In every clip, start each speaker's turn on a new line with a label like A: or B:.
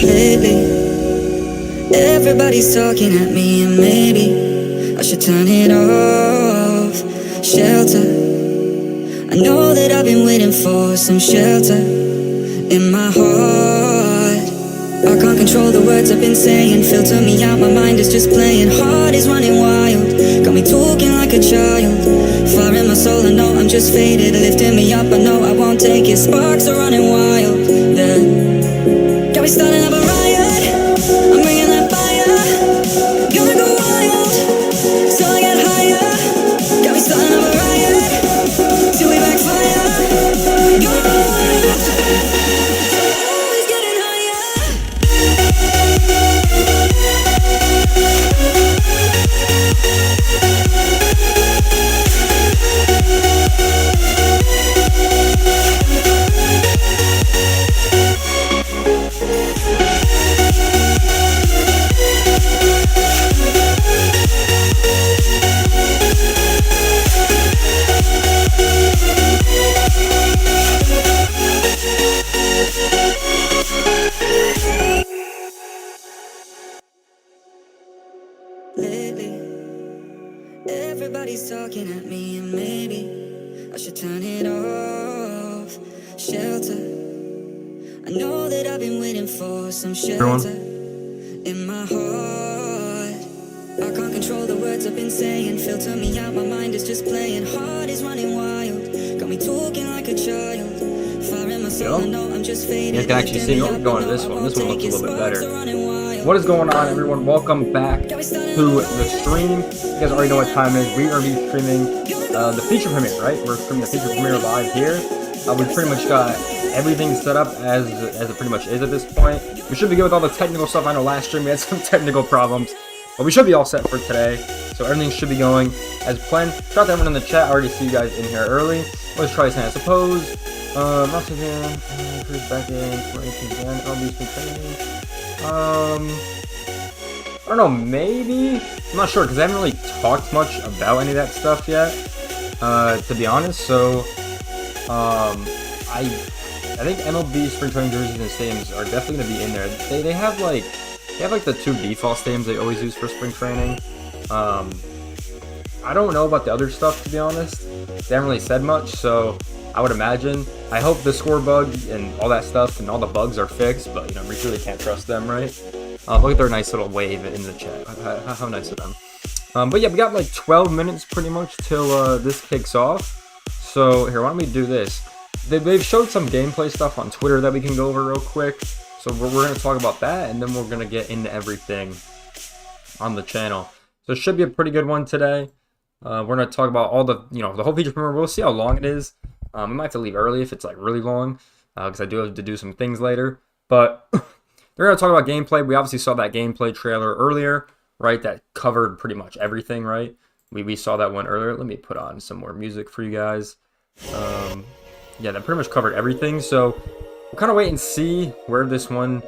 A: Lately, everybody's talking at me, and maybe I should turn it off. Shelter, I know that I've been waiting for some shelter in my heart. I can't control the words I've been saying, filter me out, my mind is just playing. Heart is running wild, got me talking like a child. Fire in my soul, I know I'm just faded, lifting me up, I know I won't take it. Sparks are running wild, yeah. Got me starting up a riot, I'm bringing that fire. Gonna go wild, so I get higher. Got me starting up a riot, till we backfire. Gonna go wild, always getting higher. Lately, everybody's talking at me, and maybe I should turn it off. Shelter, I know that I've been waiting for some shelter in my heart. I can't control the words I've been saying, filter me out, my mind is just playing. Heart is running wild, got me talking like a child. Fire in my soul, I know I'm just faded.
B: You can actually see me going to this one. This one looks a little bit better. What is going on, everyone? Welcome back to the stream. You guys already know what time it is. We are going to be streaming the feature premiere, right? We're streaming the feature premiere live here. We've pretty much got everything set up as it pretty much is at this point. We should be good with all the technical stuff. I know last stream we had some technical problems, but we should be all set for today. So everything should be going as planned. Shout out to everyone in the chat. I already see you guys in here early. Let's try this, I suppose. Once again, Chris back in 2018 again. MLB spring training. I don't know, maybe? I'm not sure, because I haven't really talked much about any of that stuff yet, to be honest, so, I think MLB spring training jerseys and stadiums are definitely going to be in there. They have like the two default stadiums they always use for spring training. I don't know about the other stuff, to be honest. They haven't really said much, so I would imagine. I hope the score bug and all that stuff and all the bugs are fixed, but you know, we really can't trust them, right? Look at their nice little wave in the chat. How nice of them. But yeah, we got like 12 minutes pretty much till this kicks off. So here, why don't we do this? They've showed some gameplay stuff on Twitter that we can go over real quick. So we're going to talk about that, and then we're going to get into everything on the channel. So it should be a pretty good one today. We're going to talk about all the, the whole feature premiere. We'll see how long it is. We might have to leave early if it's like really long, because I do have to do some things later. But they're going to talk about gameplay. We obviously saw that gameplay trailer earlier, right? That covered pretty much everything, right? We saw that one earlier. Let me put on some more music for you guys. Yeah, that pretty much covered everything. So we'll kind of wait and see where this one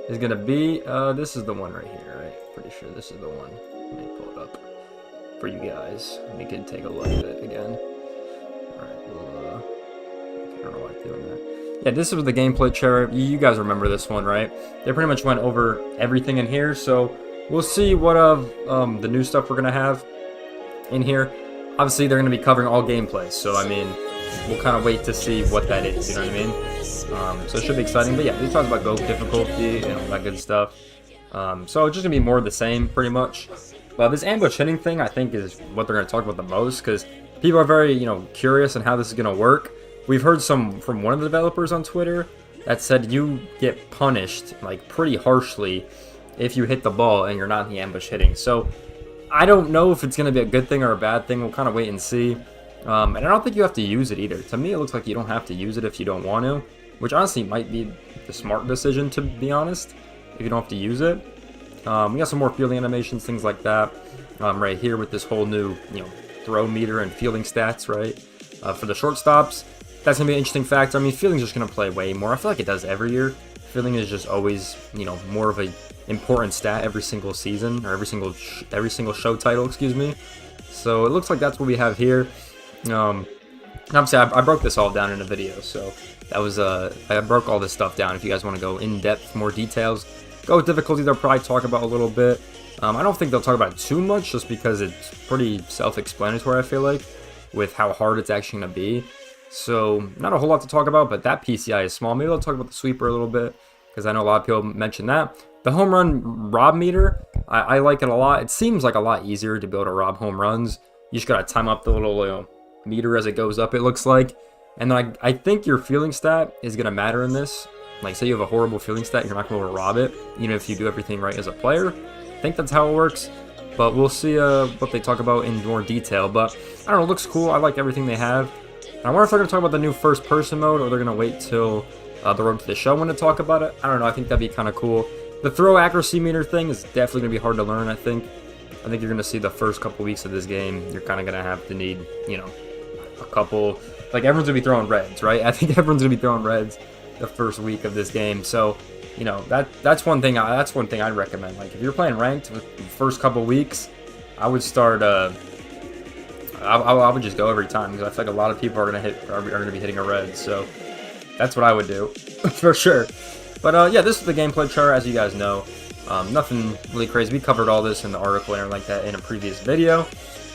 B: is going to be. This is the one right here, right? Pretty sure this is the one. Let me pull it up for you guys. We can take a look at it again. I don't know why I'm doing that. Yeah, this was the gameplay trailer. You guys remember this one, right? They pretty much went over everything in here, so we'll see what of the new stuff we're gonna have in here. Obviously, they're gonna be covering all gameplay, so I mean, we'll kind of wait to see what that is. You know what I mean? So it should be exciting. But yeah, we talked about go difficulty and all that good stuff. So it's just gonna be more of the same, pretty much. But this ambush hitting thing, I think, is what they're gonna talk about the most, because people are very, curious on how this is gonna work. We've heard some from one of the developers on Twitter that said you get punished like pretty harshly if you hit the ball and you're not in the ambush hitting. So I don't know if it's going to be a good thing or a bad thing. We'll kind of wait and see. And I don't think you have to use it either. To me, it looks like you don't have to use it if you don't want to, which honestly might be the smart decision, to be honest, if you don't have to use it. We got some more fielding animations, things like that, right here with this whole new, throw meter and fielding stats, right? For the shortstops, that's going to be an interesting factor. I mean, fielding's just going to play way more. I feel like it does every year. Fielding is just always, more of a important stat every single season, or every single show title, excuse me. So it looks like that's what we have here. And obviously, I broke this all down in a video, so that was I broke all this stuff down. If you guys want to go in depth, more details, go with difficulty. They'll probably talk about a little bit. I don't think they'll talk about it too much, just because it's pretty self-explanatory. I feel like with how hard it's actually gonna be. So not a whole lot to talk about, but that PCI is small. Maybe I'll talk about the sweeper a little bit, because I know a lot of people mention that. The home run rob meter, I like it a lot. It seems like a lot easier to be able to rob home runs. You just gotta time up the little meter as it goes up, it looks like. And then I think your fielding stat is gonna matter in this. Like, say you have a horrible fielding stat, you're not gonna be able to rob it, even if you do everything right as a player. I think that's how it works. But we'll see what they talk about in more detail. But I don't know, it looks cool. I like everything they have. And I wonder if they're gonna talk about the new first-person mode, or they're gonna wait till the road to the show when to talk about it. I don't know. I think that'd be kind of cool. The throw accuracy meter thing is definitely gonna be hard to learn. I think you're gonna see the first couple weeks of this game. You're kind of gonna have to need, a couple. Like, everyone's gonna be throwing reds, right? I think everyone's gonna be throwing reds the first week of this game. So, that's one thing. That's one thing I'd recommend. Like, if you're playing ranked with the first couple weeks, I would start. I would just go every time, because I feel like a lot of people are gonna be hitting a red. So that's what I would do for sure. But yeah, this is the gameplay chart, as you guys know. Nothing really crazy. We covered all this in the article and everything like that in a previous video.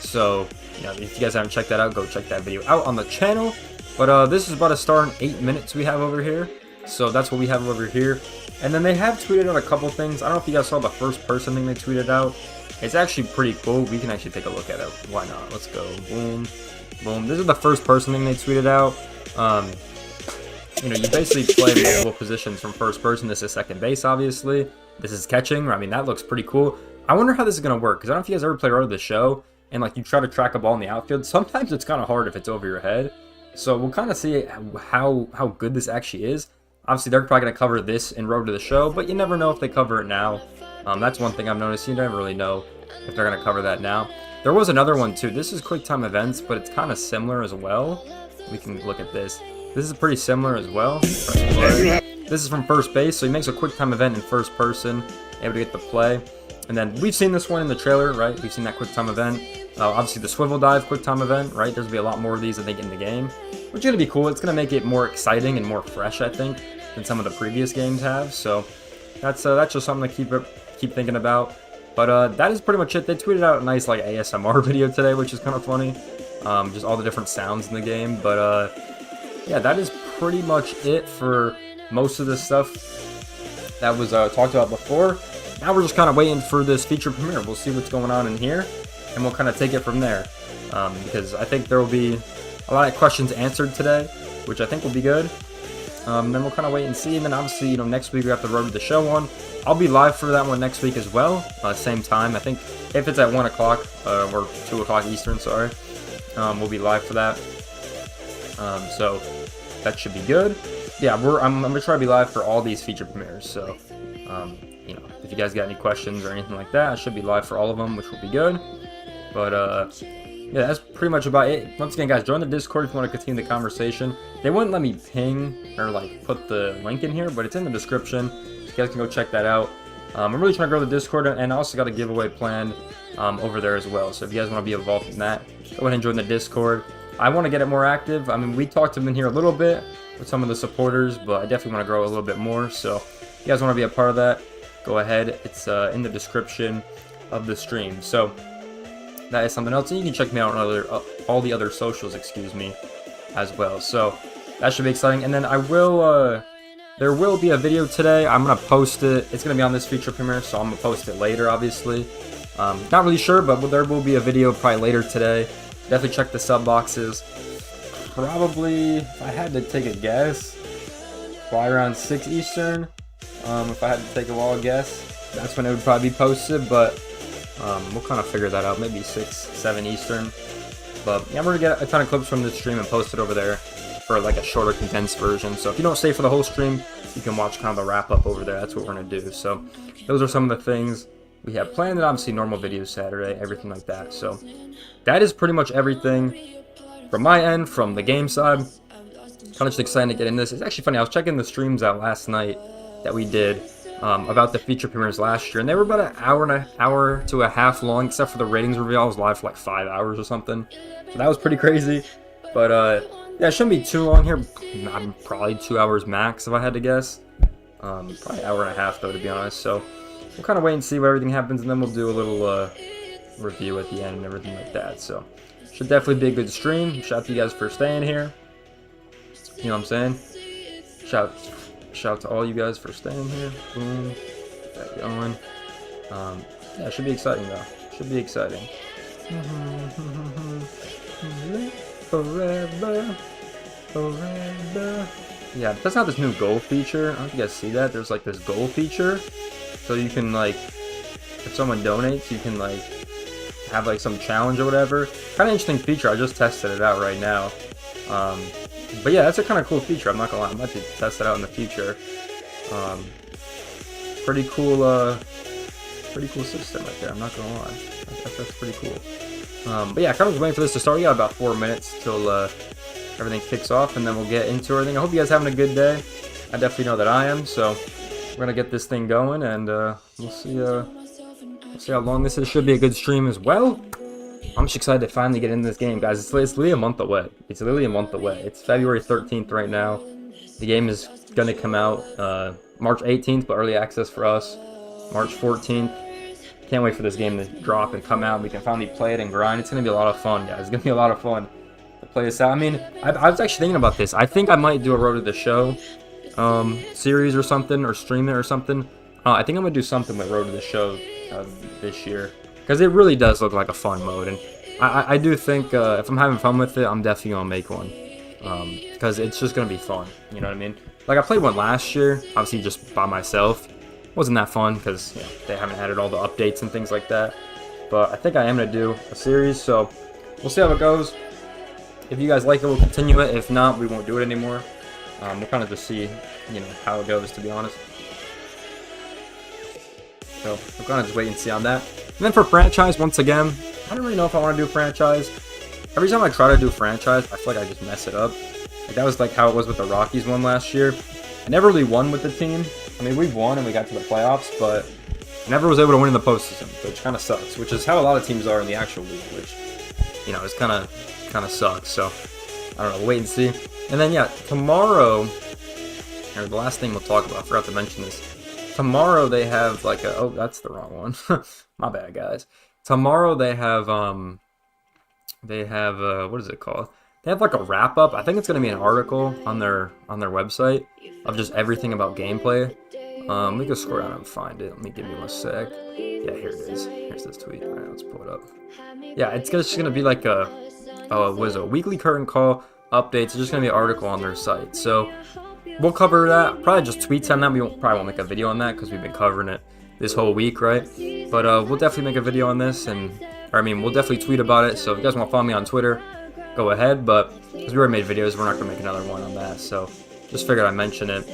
B: So, if you guys haven't checked that out, go check that video out on the channel. But this is about to start in 8 minutes we have over here. So that's what we have over here. And then they have tweeted out a couple things. I don't know if you guys saw the first person thing they tweeted out. It's actually pretty cool. We can actually take a look at it. Why not? Let's go. Boom. Boom. This is the first person thing they tweeted out. You basically play multiple positions from first person. This is second base, obviously. This is catching. I mean, that looks pretty cool. I wonder how this is going to work, because I don't know if you guys ever played Road to the Show, and like you try to track a ball in the outfield. Sometimes it's kind of hard if it's over your head. So we'll kind of see how good this actually is. Obviously, they're probably going to cover this in Road to the Show, but you never know if they cover it now. That's one thing I've noticed. You never really know if they're going to cover that now. There was another one, too. This is Quick Time Events, but it's kind of similar as well. We can look at this. This is pretty similar as well. This is from first base, so he makes a quick time event in first person, able to get the play. And then we've seen this one in the trailer, right? We've seen that quick time event. Obviously, the swivel dive quick time event, right? There's going to be a lot more of these, I think, in the game, which is going to be cool. It's going to make it more exciting and more fresh, I think, than some of the previous games have. So that's just something to keep thinking about. But that is pretty much it. They tweeted out a nice like ASMR video today, which is kind of funny. Just all the different sounds in the game. But yeah, that is pretty much it for most of the stuff that was talked about before. Now we're just kind of waiting for this feature premiere. We'll see what's going on in here, and we'll kind of take it from there. Because I think there will be a lot of questions answered today, which I think will be good. Then we'll kind of wait and see. And then obviously, next week we have the Road to the Show on. I'll be live for that one next week as well, same time. I think if it's at 1 o'clock or 2 o'clock Eastern, sorry, we'll be live for that. So that should be good. Yeah, I'm gonna try to be live for all these feature premieres. So, if you guys got any questions or anything like that, I should be live for all of them, which will be good. But yeah, that's pretty much about it. Once again, guys, join the Discord if you want to continue the conversation. They wouldn't let me ping or like put the link in here, but it's in the description. So you guys can go check that out. I'm really trying to grow the Discord, and I also got a giveaway planned over there as well. So if you guys want to be involved in that, go ahead and join the Discord. I want to get it more active. I mean, we talked to them in here a little bit with some of the supporters, but I definitely want to grow a little bit more. So if you guys want to be a part of that, go ahead. It's in the description of the stream. So that is something else. And you can check me out on all the other socials, as well. So that should be exciting. And then there will be a video today. I'm going to post it. It's going to be on this feature premiere, so I'm going to post it later, obviously. Not really sure, but there will be a video probably later today. Definitely check the sub boxes. Probably, if I had to take a guess, probably around 6 Eastern. If I had to take a wild guess, that's when it would probably be posted. But we'll kind of figure that out. Maybe 6, 7 Eastern. But yeah, I'm going to get a ton of clips from this stream and post it over there for like a shorter condensed version. So if you don't stay for the whole stream, you can watch kind of the wrap up over there. That's what we're going to do. So those are some of the things we have planned, and obviously normal videos Saturday, everything like that. So that is pretty much everything from my end, from the game side. Kind of just excited to get in this. It's actually funny, I was checking the streams out last night that we did about the feature premieres last year, and they were about an hour to a half long, except for the ratings reveal. I was live for like 5 hours or something, so that was pretty crazy. But Yeah, it shouldn't be too long here. Probably 2 hours max if I had to guess. Probably an hour and a half though, to be honest. So we'll kind of wait and see what everything happens, and then we'll do a little review at the end and everything like that. So should definitely be a good stream. Shout out to you guys for staying here. You know what I'm saying? Shout out to all you guys for staying here. Boom, get that going. Yeah, it should be exciting though. Should be exciting. Forever, forever. Yeah, that's not this new goal feature. I don't know if you guys see that. There's like this goal feature, so you can like, if someone donates, you can like have like some challenge or whatever. Kind of interesting feature. I just tested it out right now. But yeah, that's a kind of cool feature. I'm not gonna lie. I'm about to test it out in the future. Pretty cool system right there. I'm not gonna lie. That's pretty cool. But yeah, I kind of was waiting for this to start. We got about 4 minutes till everything kicks off, and then we'll get into everything. I hope you guys are having a good day. I definitely know that I am. So we're gonna get this thing going, and we'll see. We'll see how long this is. Should be a good stream as well. I'm just excited to finally get into this game, guys. It's literally a month away. It's literally a month away. It's February 13th right now. The game is gonna come out March 18th, but early access for us March 14th. Can't wait for this game to drop and come out. We can finally play it and grind. It's gonna be a lot of fun, guys. It's gonna be a lot of fun to play this out. I mean, I was actually thinking about this. I think I might do a Road to the Show series or something, or stream it or something. I think I'm gonna do something with Road to the Show this year, because it really does look like a fun mode, and I do think if I'm having fun with it, I'm definitely gonna make one, because it's just gonna be fun. You know what I mean? Like, I played one last year, obviously just by myself. Wasn't that fun because, you know, they haven't added all the updates and things like that. But I think I am gonna do a series, so we'll see how it goes. If you guys like it, we'll continue it. If not, we won't do it anymore. We'll kind of just see, you know, how it goes, to be honest. So we'll kind of just wait and see on that. And then for franchise, once again, I don't really know if I want to do franchise. Every time I try to do franchise, I feel like I just mess it up. Like, that was like how it was with the Rockies one last year. I never really won with the team. I mean, we won and we got to the playoffs, but I never was able to win in the postseason, which kind of sucks. Which is how a lot of teams are in the actual league, which, you know, is kind of sucks. So I don't know. We'll wait and see. And then yeah, tomorrow, or the last thing we'll talk about, I forgot to mention this. Tomorrow they have like a, oh, that's the wrong one. My bad, guys. Tomorrow they have what is it called? They have like a wrap up. I think it's gonna be an article on their website of just everything about gameplay. We can scroll down and find it. Let me give you a sec. Yeah, here it is. Here's this tweet. All right, let's pull it up. Yeah, it's just gonna be like a what is it, a weekly curtain call updates. It's just gonna be an article on their site. So we'll cover that. Probably just tweets on that. We probably won't make a video on that because we've been covering it this whole week, right? But we'll definitely make a video on this, and we'll definitely tweet about it. So if you guys want to follow me on Twitter, go ahead. But because we already made videos, we're not gonna make another one on that. So just figured I'd mention it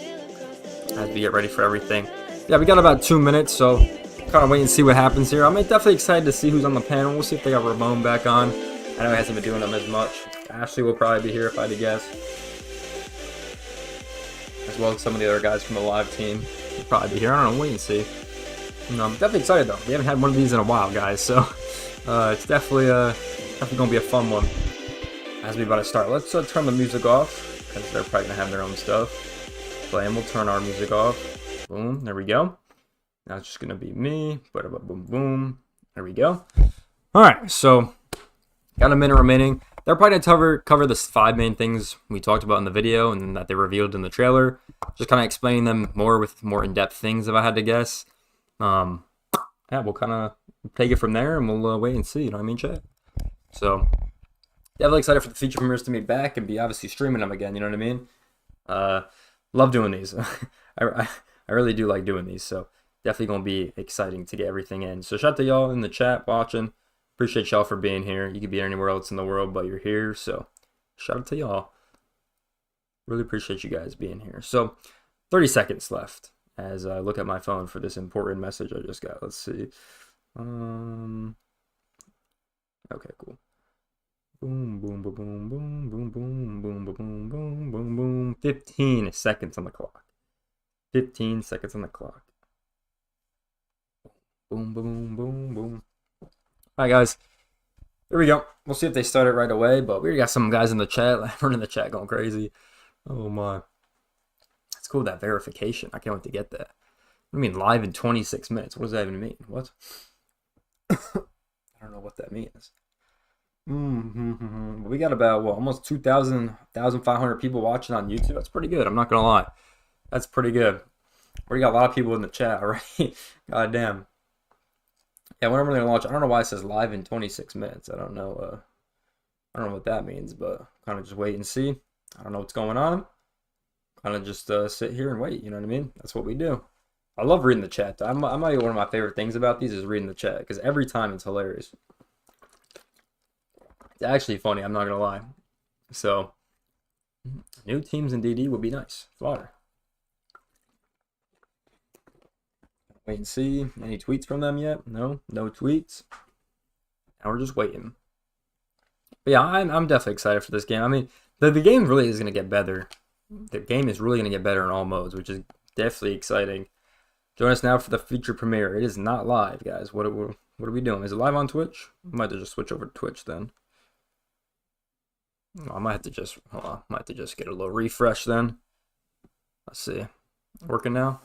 B: as we get ready for everything. Yeah, we got about 2 minutes, so kind of wait and see what happens here. I'm definitely excited to see who's on the panel. We'll see if they got Ramon back on. I know he hasn't been doing them as much. Ashley will probably be here if I had to guess, as well as some of the other guys from the live team will probably be here. I don't know. Wait and see. I'm definitely excited though. We haven't had one of these in a while, guys, so it's definitely gonna be a fun one. As we about to start, let's turn the music off because they're probably gonna have their own stuff. And we'll turn our music off. Boom, there we go. Now it's just gonna be me. Boom, boom. There we go. All right, so got a minute remaining. They're probably gonna cover the 5 main things we talked about in the video and that they revealed in the trailer. Just kind of explaining them more with more in-depth things, if I had to guess. Yeah, we'll kind of take it from there, and we'll wait and see. You know what I mean, chat? So definitely excited for the feature premieres to be back and be obviously streaming them again. You know what I mean? Love doing these. I really do like doing these, so definitely gonna be exciting to get everything in. So shout out to y'all in the chat watching. Appreciate y'all for being here. You could be anywhere else in the world, but you're here, so shout out to y'all. Really appreciate you guys being here. So 30 seconds left as I look at my phone for this important message I just got. Let's see. Okay, cool. Boom, boom, boom, boom, boom, boom, boom, boom, boom, boom, boom, boom. 15 seconds on the clock. 15 seconds on the clock. Boom, boom, boom, boom. All right, guys. There we go. We'll see if they start it right away, but we got some guys in the chat. We're in the chat going crazy. Oh my. It's cool, that verification. I can't wait to get that. I mean, live in 26 minutes. What does that even mean? What? I don't know what that means. We got about, well, almost 1,500 people watching on YouTube. That's pretty good. I'm not going to lie. That's pretty good. We got a lot of people in the chat already. God damn. Yeah, whenever they're going to launch, I don't know why it says live in 26 minutes. I don't know what that means, but kind of just wait and see. I don't know what's going on. Kind of just sit here and wait. You know what I mean? That's what we do. I love reading the chat. I might be one of my favorite things about these is reading the chat, because every time it's hilarious. It's actually funny, I'm not gonna lie. So, new teams in DD would be nice. Fodder. Wait and see. Any tweets from them yet? No tweets. And we're just waiting. But yeah, I'm definitely excited for this game. I mean, the game really is gonna get better. The game is really gonna get better in all modes, which is definitely exciting. Join us now for the feature premiere. It is not live, guys. What are we doing? Is it live on Twitch? I might have to just switch over to Twitch then. I might have to just get a little refresh then. Let's see. Working now?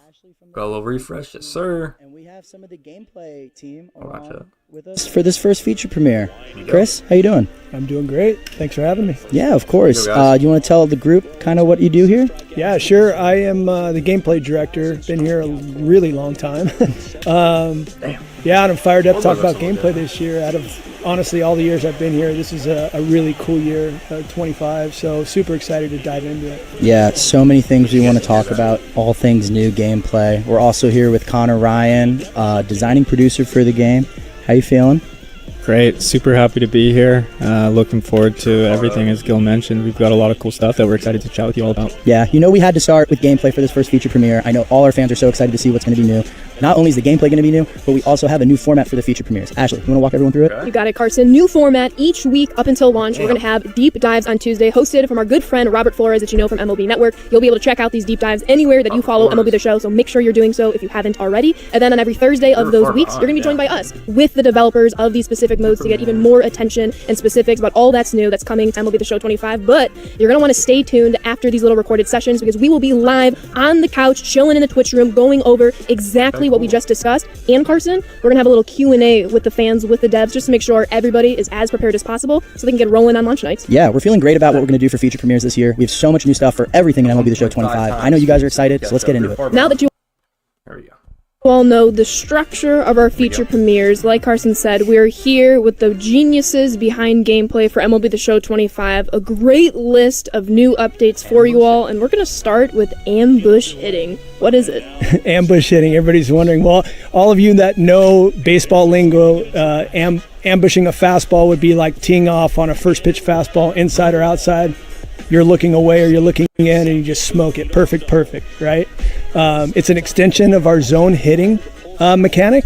B: Got a little refresh, yes sir.
C: And we have some of the gameplay team
B: along
C: with us for this first feature premiere. Chris, how you doing?
D: I'm doing great. Thanks for having me.
C: Yeah, of course.
B: You go,
C: you want to tell the group kind of what you do here?
D: Yeah, sure. I am the gameplay director. Been here a really long time.
B: Damn.
D: Yeah, and I'm fired up to talk about gameplay this year. Out of, honestly, all the years I've been here, this is a really cool year, 25, so super excited to dive into it.
C: Yeah, so many things we want to talk about, all things new gameplay. We're also here with Connor Ryan, designing producer for the game. How you feeling?
E: Great, super happy to be here. Looking forward to everything, as Gil mentioned. We've got a lot of cool stuff that we're excited to chat with you all about.
C: Yeah, we had to start with gameplay for this first feature premiere. I know all our fans are so excited to see what's going to be new. Not only is the gameplay going to be new, but we also have a new format for the feature premieres. Ashley, you want to walk everyone through it?
F: You got it, Carson. New format each week up until launch. We're going to have deep dives on Tuesday, hosted from our good friend Robert Flores, that you know from MLB Network. You'll be able to check out these deep dives anywhere that you follow MLB The Show, so make sure you're doing so if you haven't already. And then on every Thursday of those weeks, you're going to be joined by us with the developers of these specific modes to get even more attention and specifics about all that's new that's coming to MLB The Show 25. But you're going to want to stay tuned after these little recorded sessions, because we will be live on the couch, chilling in the Twitch room, going over exactly what we just discussed. And Carson, we're going to have a little Q&A with the fans, with the devs, just to make sure everybody is as prepared as possible so they can get rolling on launch nights.
C: Yeah, we're feeling great about what we're going to do for feature premieres this year. We have so much new stuff for everything in MLB The Show 25. I know you guys are excited, so let's get into it.
F: Now that you all know the structure of our feature premieres, like Carson said, we're here with the geniuses behind gameplay for MLB The Show 25, a great list of new updates for you all, and we're going to start with ambush hitting. What is it?
D: Ambush hitting, everybody's wondering. Well, all of you that know baseball lingo, ambushing a fastball would be like teeing off on a first pitch fastball, inside or outside. You're looking away or you're looking in and you just smoke it. Perfect, right? It's an extension of our zone hitting mechanic.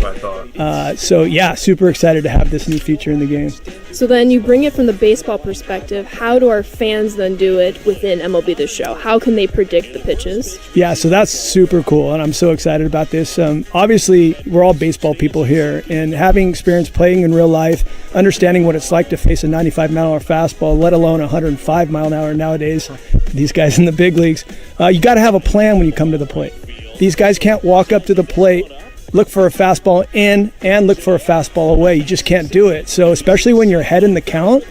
D: So yeah, super excited to have this new feature in the game.
F: So then you bring it from the baseball perspective. How do our fans then do it within MLB The Show? How can they predict the pitches?
D: Yeah, so that's super cool, and I'm so excited about this. Obviously, we're all baseball people here, and having experience playing in real life, understanding what it's like to face a 95-mile-an-hour fastball, let alone 105-mile-an-hour nowadays, these guys in the big leagues, you got to have a plan when you come to the plate. These guys can't walk up to the plate, look for a fastball in, and look for a fastball away. You just can't do it. So especially when you're ahead in the count,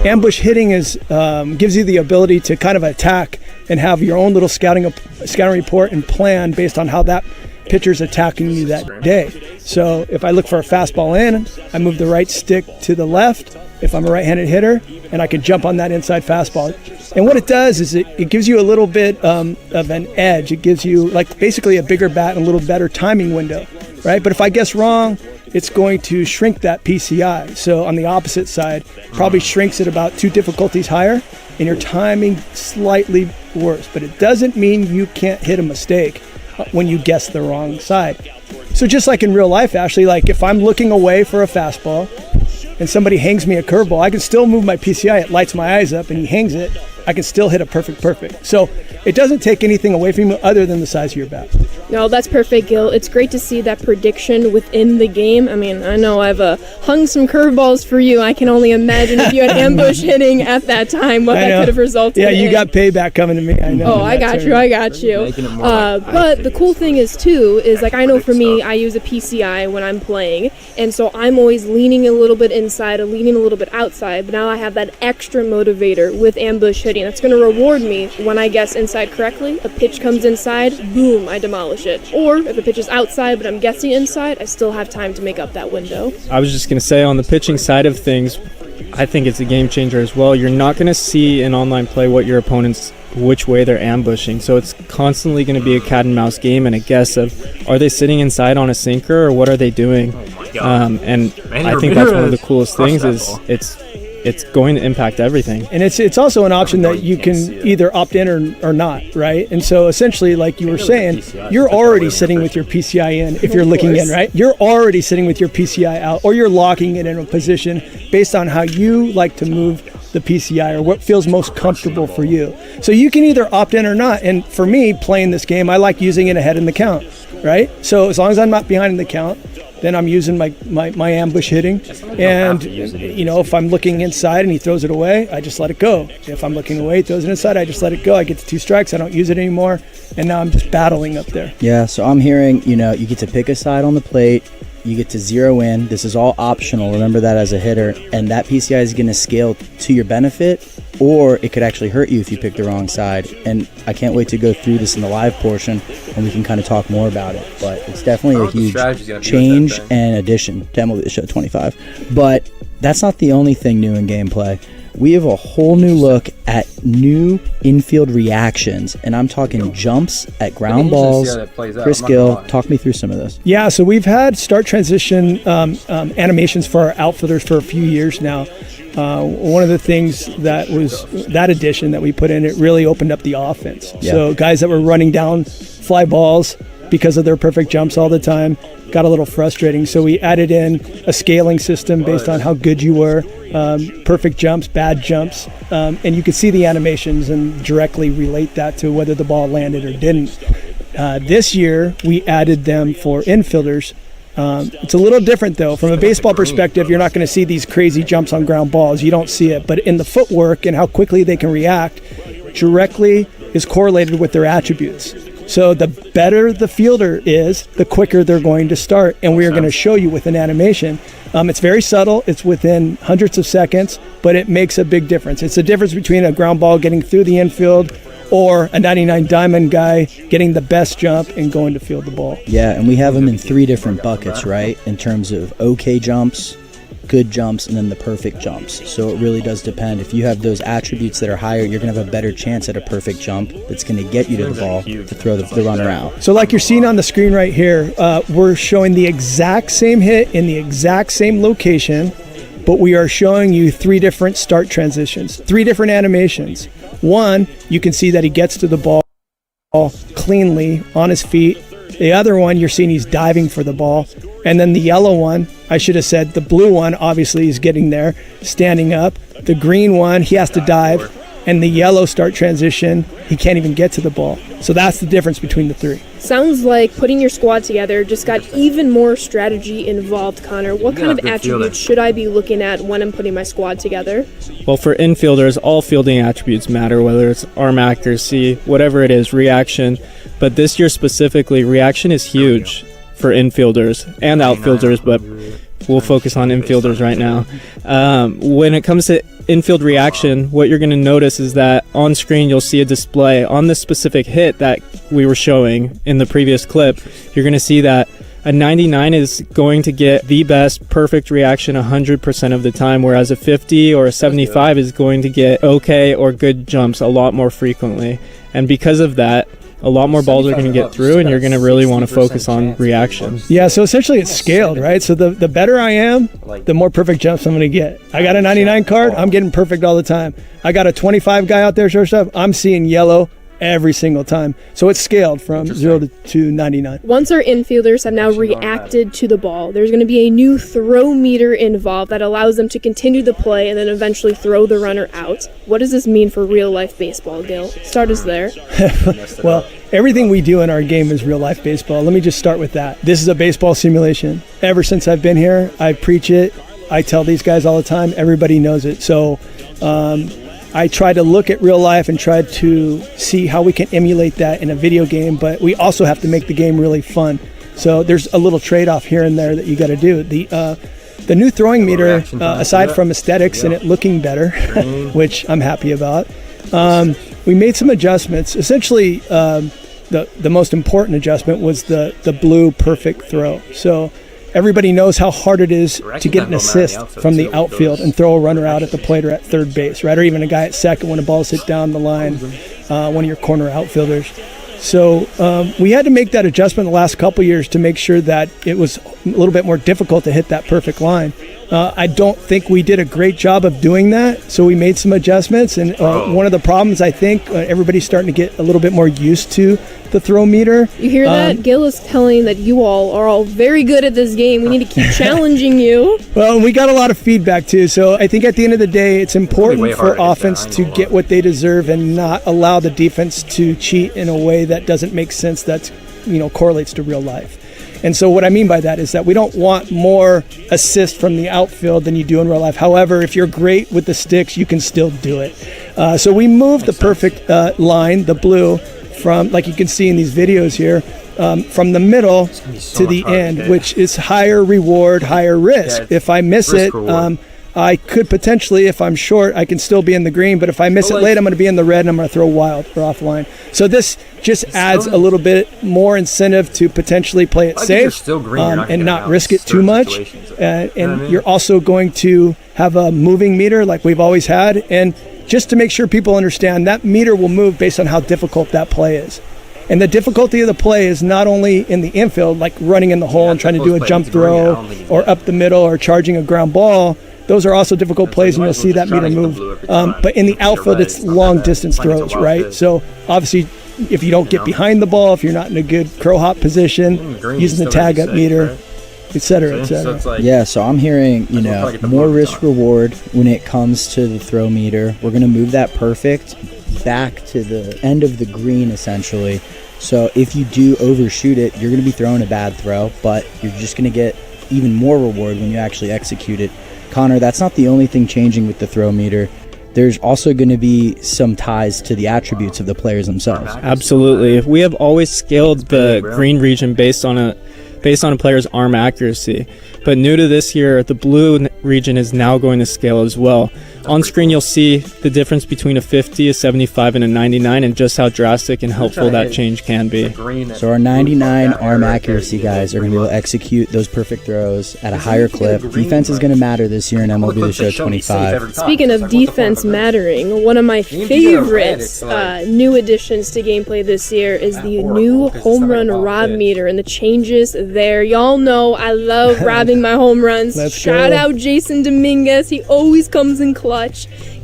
D: ambush hitting gives you the ability to kind of attack and have your own little scouting report and plan based on how that pitcher's attacking you that day. So if I look for a fastball in, I move the right stick to the left if I'm a right-handed hitter, and I can jump on that inside fastball. And what it does is it gives you a little bit of an edge. It gives you like basically a bigger bat and a little better timing window, right? But if I guess wrong, it's going to shrink that PCI. So on the opposite side, probably shrinks it about 2 difficulties higher, and your timing slightly worse. But it doesn't mean you can't hit a mistake when you guess the wrong side. So just like in real life, Ashley, like if I'm looking away for a fastball and somebody hangs me a curveball, I can still move my PCI. It lights my eyes up and he hangs it. I can still hit a perfect. So it doesn't take anything away from you other than the size of your bat.
F: No, that's perfect, Gil. It's great to see that prediction within the game. I mean, I know I've hung some curveballs for you. I can only imagine if you had ambush hitting at that time, what that could have resulted in.
D: Yeah, you got payback coming to me. I know.
F: Oh, I got you. But the cool thing is, too, is like I know for me, I use a PCI when I'm playing, and so I'm always leaning a little bit inside or leaning a little bit outside, but now I have that extra motivator with ambush hitting. That's going to reward me when I guess inside correctly. A pitch comes inside, boom, I demolish it. Or if the pitch is outside but I'm guessing inside, I still have time to make up that window.
E: I was just going to say, on the pitching side of things, I think it's a game changer as well. You're not going to see in online play what your opponent's, which way they're ambushing. So it's constantly going to be a cat and mouse game and a guess of, are they sitting inside on a sinker or what are they doing? And I think that's one of the coolest things is it's going to impact everything.
D: And it's also an option that you can either opt in or not, right? And so essentially, like you were saying, you're already sitting with your PCI in if you're looking in, right? You're already sitting with your PCI out, or you're locking it in a position based on how you like to move the PCI or what feels most comfortable for you. So you can either opt in or not. And for me, playing this game, I like using it ahead in the count, right? So as long as I'm not behind in the count, then I'm using my ambush hitting. And, you know, if I'm looking inside and he throws it away, I just let it go. If I'm looking away, he throws it inside, I just let it go. I get to 2 strikes, I don't use it anymore, and now I'm just battling up there.
C: Yeah, so I'm hearing, you know, you get to pick a side on the plate, you get to zero in. This is all optional. Remember that as a hitter. And that PCI is going to scale to your benefit, or it could actually hurt you if you pick the wrong side. And I can't wait to go through this in the live portion, and we can kind of talk more about it. But it's definitely a huge change and addition to MLB The Show 25. But that's not the only thing new in gameplay. We have a whole new look at new infield reactions, and I'm talking jumps at ground balls. Chris Gill, talk me through some of this.
D: Yeah, so we've had start transition animations for our outfielders for a few years now. One of the things that was that addition that we put in, it really opened up the offense. Yeah. So guys that were running down fly balls because of their perfect jumps all the time got a little frustrating. So we added in a scaling system based on how good you were, perfect jumps, bad jumps, and you could see the animations and directly relate that to whether the ball landed or didn't. This year, we added them for infielders. It's a little different, though. From a baseball perspective, you're not going to see these crazy jumps on ground balls. You don't see it. But in the footwork and how quickly they can react, directly is correlated with their attributes. So the better the fielder is, the quicker they're going to start. And we are going to show you with an animation. It's very subtle. It's within hundreds of seconds, but it makes a big difference. It's the difference between a ground ball getting through the infield or a 99 diamond guy getting the best jump and going to field the ball.
C: Yeah, and we have them in 3 different buckets, right? In terms of okay jumps, good jumps, and then the perfect jumps. So it really does depend. If you have those attributes that are higher, you're going to have a better chance at a perfect jump that's going to get you to the ball to throw the runner out.
D: So like you're seeing on the screen right here, we're showing the exact same hit in the exact same location, but we are showing you 3 different start transitions, 3 different animations. One, you can see that he gets to the ball cleanly on his feet. The other one, you're seeing he's diving for the ball. And then the yellow one, I should have said the blue one, obviously he's getting there, standing up. The green one, he has to dive. And the yellow start transition, he can't even get to the ball. So that's the difference between the 3.
F: Sounds like putting your squad together just got even more strategy involved, Connor. What kind of attributes should I be looking at when I'm putting my squad together?
E: Well, for infielders, all fielding attributes matter, whether it's arm accuracy, whatever it is, reaction. But this year specifically, reaction is huge for infielders and outfielders, but we'll focus on infielders right now. When it comes to infield reaction, what you're going to notice is that on screen you'll see a display on this specific hit that we were showing in the previous clip. You're going to see that a 99 is going to get the best perfect reaction 100% of the time, whereas a 50 or a 75 is going to get okay or good jumps a lot more frequently. And because of that, a lot more balls are going to get through, and you're going to really want to focus on reaction.
D: Yeah, so essentially it's scaled, right? So the better I am, the more perfect jumps I'm going to get. I got a 99 card, I'm getting perfect all the time. I got a 25 guy out there, shortstop, I'm seeing yellow every single time. So it's scaled from 0 to 99.
F: Once our infielders have now reacted to the ball, there's going to be a new throw meter involved that allows them to continue the play and then eventually throw the runner out. What does this mean for real-life baseball, Gil? Start us there.
D: Well, everything we do in our game is real-life baseball. Let me just start with that. This is a baseball simulation. Ever since I've been here, I preach it. I tell these guys all the time. Everybody knows it. So I try to look at real life and try to see how we can emulate that in a video game, but we also have to make the game really fun. So there's a little trade-off here and there that you got to do. The new throwing meter, aside from aesthetics and it looking better, which I'm happy about, we made some adjustments. Essentially, the most important adjustment was the blue perfect throw. So everybody knows how hard it is to get an assist from the outfield and throw a runner out at the plate or at third base, right? Or even a guy at second when a ball's hit down the line, one of your corner outfielders. So we had to make that adjustment the last couple years to make sure that it was a little bit more difficult to hit that perfect line. I don't think we did a great job of doing that, so we made some adjustments. And one of the problems, I think, everybody's starting to get a little bit more used to the throw meter.
F: You hear that? Gil is telling that you all are all very good at this game. We need to keep challenging you.
D: Well, we got a lot of feedback, too. So I think at the end of the day, it's important for offense to get what they deserve and not allow the defense to cheat in a way that doesn't make sense, that correlates to real life. And so what I mean by that is that we don't want more assists from the outfield than you do in real life. However, if you're great with the sticks, you can still do it. So we moved the perfect line, the blue, from, like you can see in these videos here, from the middle to the end, which is higher reward, higher risk. If I miss it, I could potentially, if I'm short, I can still be in the green, but if I miss it late, I'm going to be in the red and I'm going to throw wild or offline. So this just adds a little bit more incentive to potentially play it safe and not risk it too much. And you're also going to have a moving meter like we've always had. And just to make sure people understand, that meter will move based on how difficult that play is. And the difficulty of the play is not only in the infield, like running in the hole and trying to do a jump throw or up the middle or charging a ground ball. Those are also difficult plays, and you'll see that meter move. But in the outfield, it's long distance throws, right? So obviously, if you don't get behind the ball, if you're not in a good crow hop position, using the tag up meter, et cetera, et cetera.
C: Yeah, so I'm hearing, more risk reward when it comes to the throw meter. We're going to move that perfect back to the end of the green, essentially. So if you do overshoot it, you're going to be throwing a bad throw, but you're just going to get even more reward when you actually execute it. Connor, that's not the only thing changing with the throw meter. There's also going to be some ties to the attributes of the players themselves.
E: Absolutely. We have always scaled the green region based on a player's arm accuracy. But new to this year, the blue region is now going to scale as well. On screen, you'll see the difference between a 50, a 75, and a 99, and just how drastic and helpful that change can be.
C: So our 99 arm accuracy guys are going to be able to execute those perfect throws at a higher clip. Defense is going to matter this year in MLB The Show 25.
F: Speaking of defense mattering, one of my favorite new additions to gameplay this year is the new home run rob meter and the changes there. Y'all know I love robbing my home runs. Shout out Jason Dominguez. He always comes in clutch.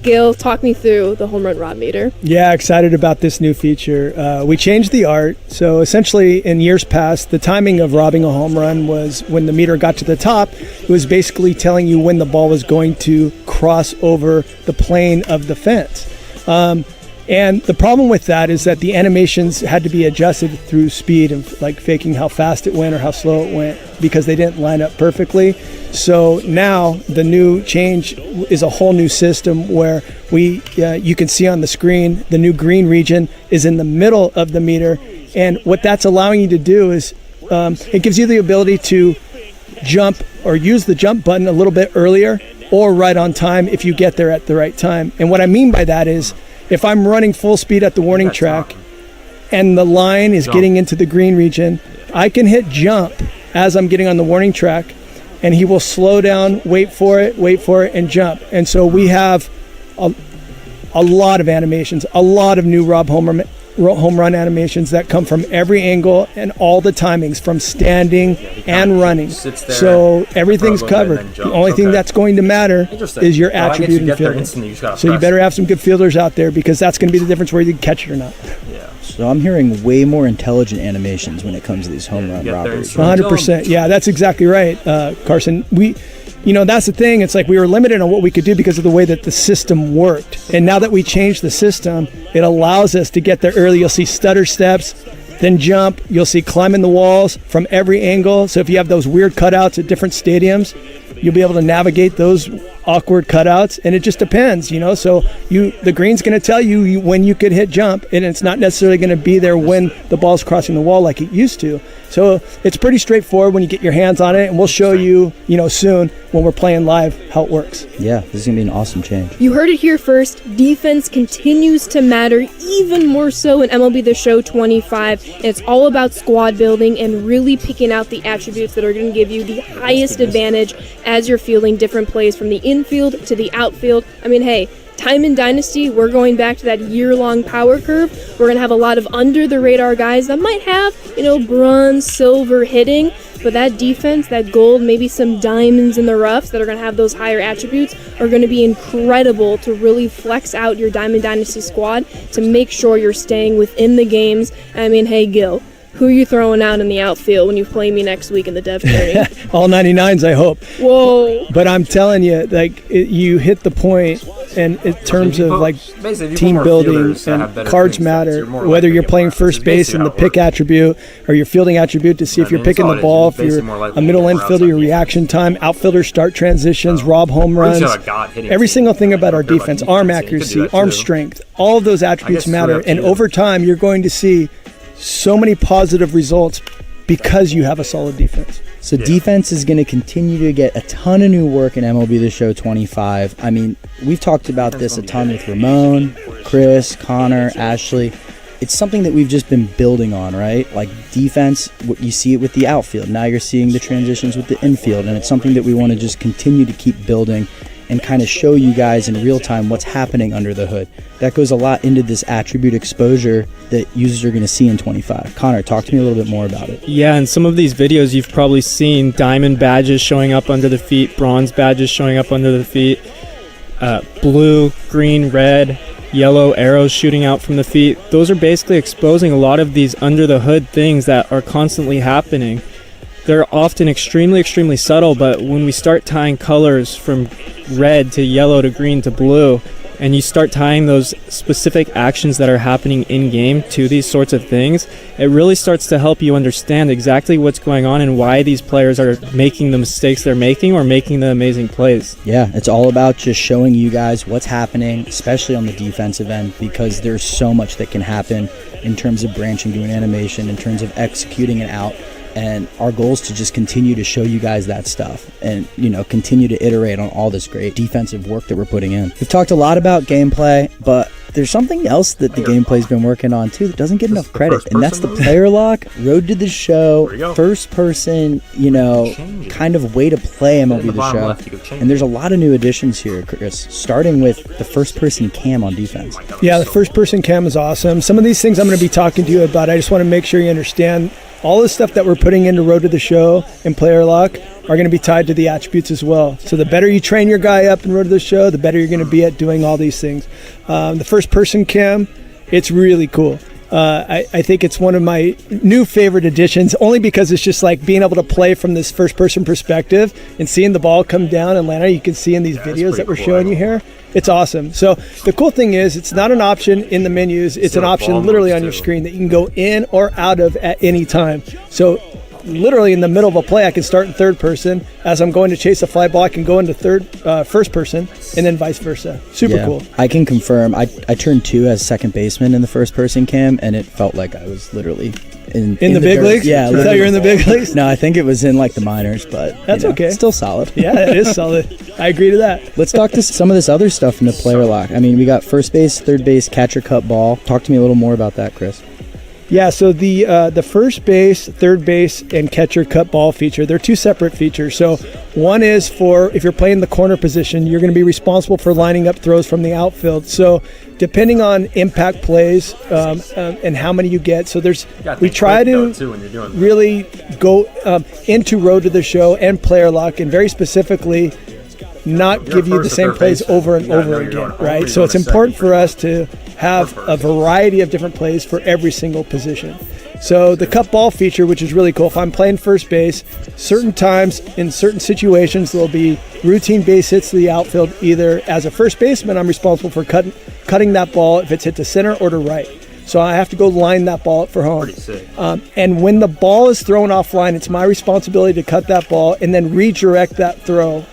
F: Gil, talk me through the home run rob meter.
D: Yeah, excited about this new feature. We changed the art. So essentially, in years past, the timing of robbing a home run was when the meter got to the top. It was basically telling you when the ball was going to cross over the plane of the fence. And the problem with that is that the animations had to be adjusted through speed and like faking how fast it went or how slow it went because they didn't line up perfectly. So now the new change is a whole new system where you can see on the screen the new green region is in the middle of the meter. And what that's allowing you to do is it gives you the ability to jump or use the jump button a little bit earlier or right on time if you get there at the right time. And what I mean by that is if I'm running full speed at the warning track and the line is getting into the green region, I can hit jump as I'm getting on the warning track and he will slow down, wait for it, and jump. And so we have a lot of animations, a lot of new Rob home run animations that come from every angle and all the timings from standing and running. So everything's covered. The only thing that's going to matter is your attribute in fielding. So you better have some good fielders out there because that's going to be the difference whether you can catch it or not.
B: Yeah.
C: So I'm hearing way more intelligent animations when it comes to these home run robberies.
D: 100%. Yeah, that's exactly right, Carson. That's the thing. It's like we were limited on what we could do because of the way that the system worked. And now that we changed the system, it allows us to get there early. You'll see stutter steps, then jump. You'll see climbing the walls from every angle. So if you have those weird cutouts at different stadiums, you'll be able to navigate those awkward cutouts, and it just depends, so the green's going to tell you when you could hit jump, and it's not necessarily going to be there when the ball's crossing the wall like it used to. So it's pretty straightforward when you get your hands on it, and we'll show you, soon when we're playing live how it works.
C: Yeah, this is going to be an awesome change.
F: You heard it here first. Defense continues to matter, even more so in MLB The Show 25. And it's all about squad building and really picking out the attributes that are going to give you the highest advantage as you're fielding different plays from the infield to the outfield. I mean, hey, time in Dynasty, we're going back to that year-long power curve. We're going to have a lot of under-the-radar guys that might have, bronze, silver hitting, but that defense, that gold, maybe some diamonds in the roughs that are going to have those higher attributes are going to be incredible to really flex out your Diamond Dynasty squad to make sure you're staying within the games. I mean, hey, Gil, who are you throwing out in the outfield when you play me next week in the Dev Carry?
D: All 99s, I hope.
F: Whoa.
D: But I'm telling you, you hit the point, and in terms of team building and cards matter, whether you're playing first base in the pick attribute or your fielding attribute to see if you're picking the ball, if you're a middle infielder, your reaction time, outfielder start transitions, rob home runs, every single thing about our defense, arm accuracy, arm strength, all of those attributes matter. And over time, you're going to see so many positive results because you have a solid defense.
C: So defense is going to continue to get a ton of new work in MLB The Show 25. I mean, we've talked about this a ton with Ramon, Chris, Connor, Ashley. It's something that we've just been building on, right? Like defense, you see it with the outfield. Now you're seeing the transitions with the infield, and it's something that we want to just continue to keep building and kind of show you guys in real time what's happening under the hood. That goes a lot into this attribute exposure that users are going to see in 25. Connor, talk to me a little bit more about it.
E: Yeah, in some of these videos you've probably seen diamond badges showing up under the feet, bronze badges showing up under the feet, blue, green, red, yellow arrows shooting out from the feet. Those are basically exposing a lot of these under the hood things that are constantly happening. They're often extremely, extremely subtle, but when we start tying colors from red to yellow to green to blue, and you start tying those specific actions that are happening in-game to these sorts of things, it really starts to help you understand exactly what's going on and why these players are making the mistakes they're making or making the amazing plays.
C: Yeah, it's all about just showing you guys what's happening, especially on the defensive end, because there's so much that can happen in terms of branching to an animation, in terms of executing an out. And our goal is to just continue to show you guys that stuff and, continue to iterate on all this great defensive work that we're putting in. We've talked a lot about gameplay, but there's something else that the gameplay's been working on too that doesn't get enough credit, and that's the player lock, road to the show, first person, kind of way to play MLB The Show. And there's a lot of new additions here, Chris, starting with the first person cam on defense.
D: Yeah, the first person cam is awesome. Some of these things I'm going to be talking to you about, I just want to make sure you understand all the stuff that we're putting into Road to the Show and Player Lock are going to be tied to the attributes as well. So the better you train your guy up in Road to the Show, the better you're going to be at doing all these things. The first person cam, it's really cool. I think it's one of my new favorite additions, only because it's just like being able to play from this first person perspective and seeing the ball come down and land. You can see in these videos that we're showing you here. It's awesome. So the cool thing is it's not an option in the menus. It's an option literally on your screen that you can go in or out of at any time. So literally in the middle of a play, I can start in third person. As I'm going to chase a fly ball, I can go into first person, and then vice versa. Super cool.
C: I can confirm. I turned 2 as second baseman in the first person cam, and it felt like I was literally in
D: the big leagues?
C: Yeah.
D: You thought you were in the big leagues?
C: No, I think it was in the minors, but
D: that's okay.
C: Still solid.
D: Yeah, it is solid. I agree to that.
C: Let's talk to some of this other stuff in the player lock. I mean, we got first base, third base, catcher cut ball. Talk to me a little more about that, Chris.
D: Yeah, so the first base, third base, and catcher cut ball feature, they're two separate features. So one is for if you're playing the corner position, you're going to be responsible for lining up throws from the outfield. So depending on impact plays and how many you get, so we try to really go into Road to the Show and Player Lock, and very specifically not give you the same plays over and over again, right? So it's important for us to have a variety of different plays for every single position. So the cut ball feature, which is really cool, if I'm playing first base, certain times in certain situations there'll be routine base hits to the outfield. Either as a first baseman, I'm responsible for cutting that ball if it's hit to center or to right. So I have to go line that ball up for home.
B: Pretty sick.
D: And when the ball is thrown offline, it's my responsibility to cut that ball and then redirect that throw,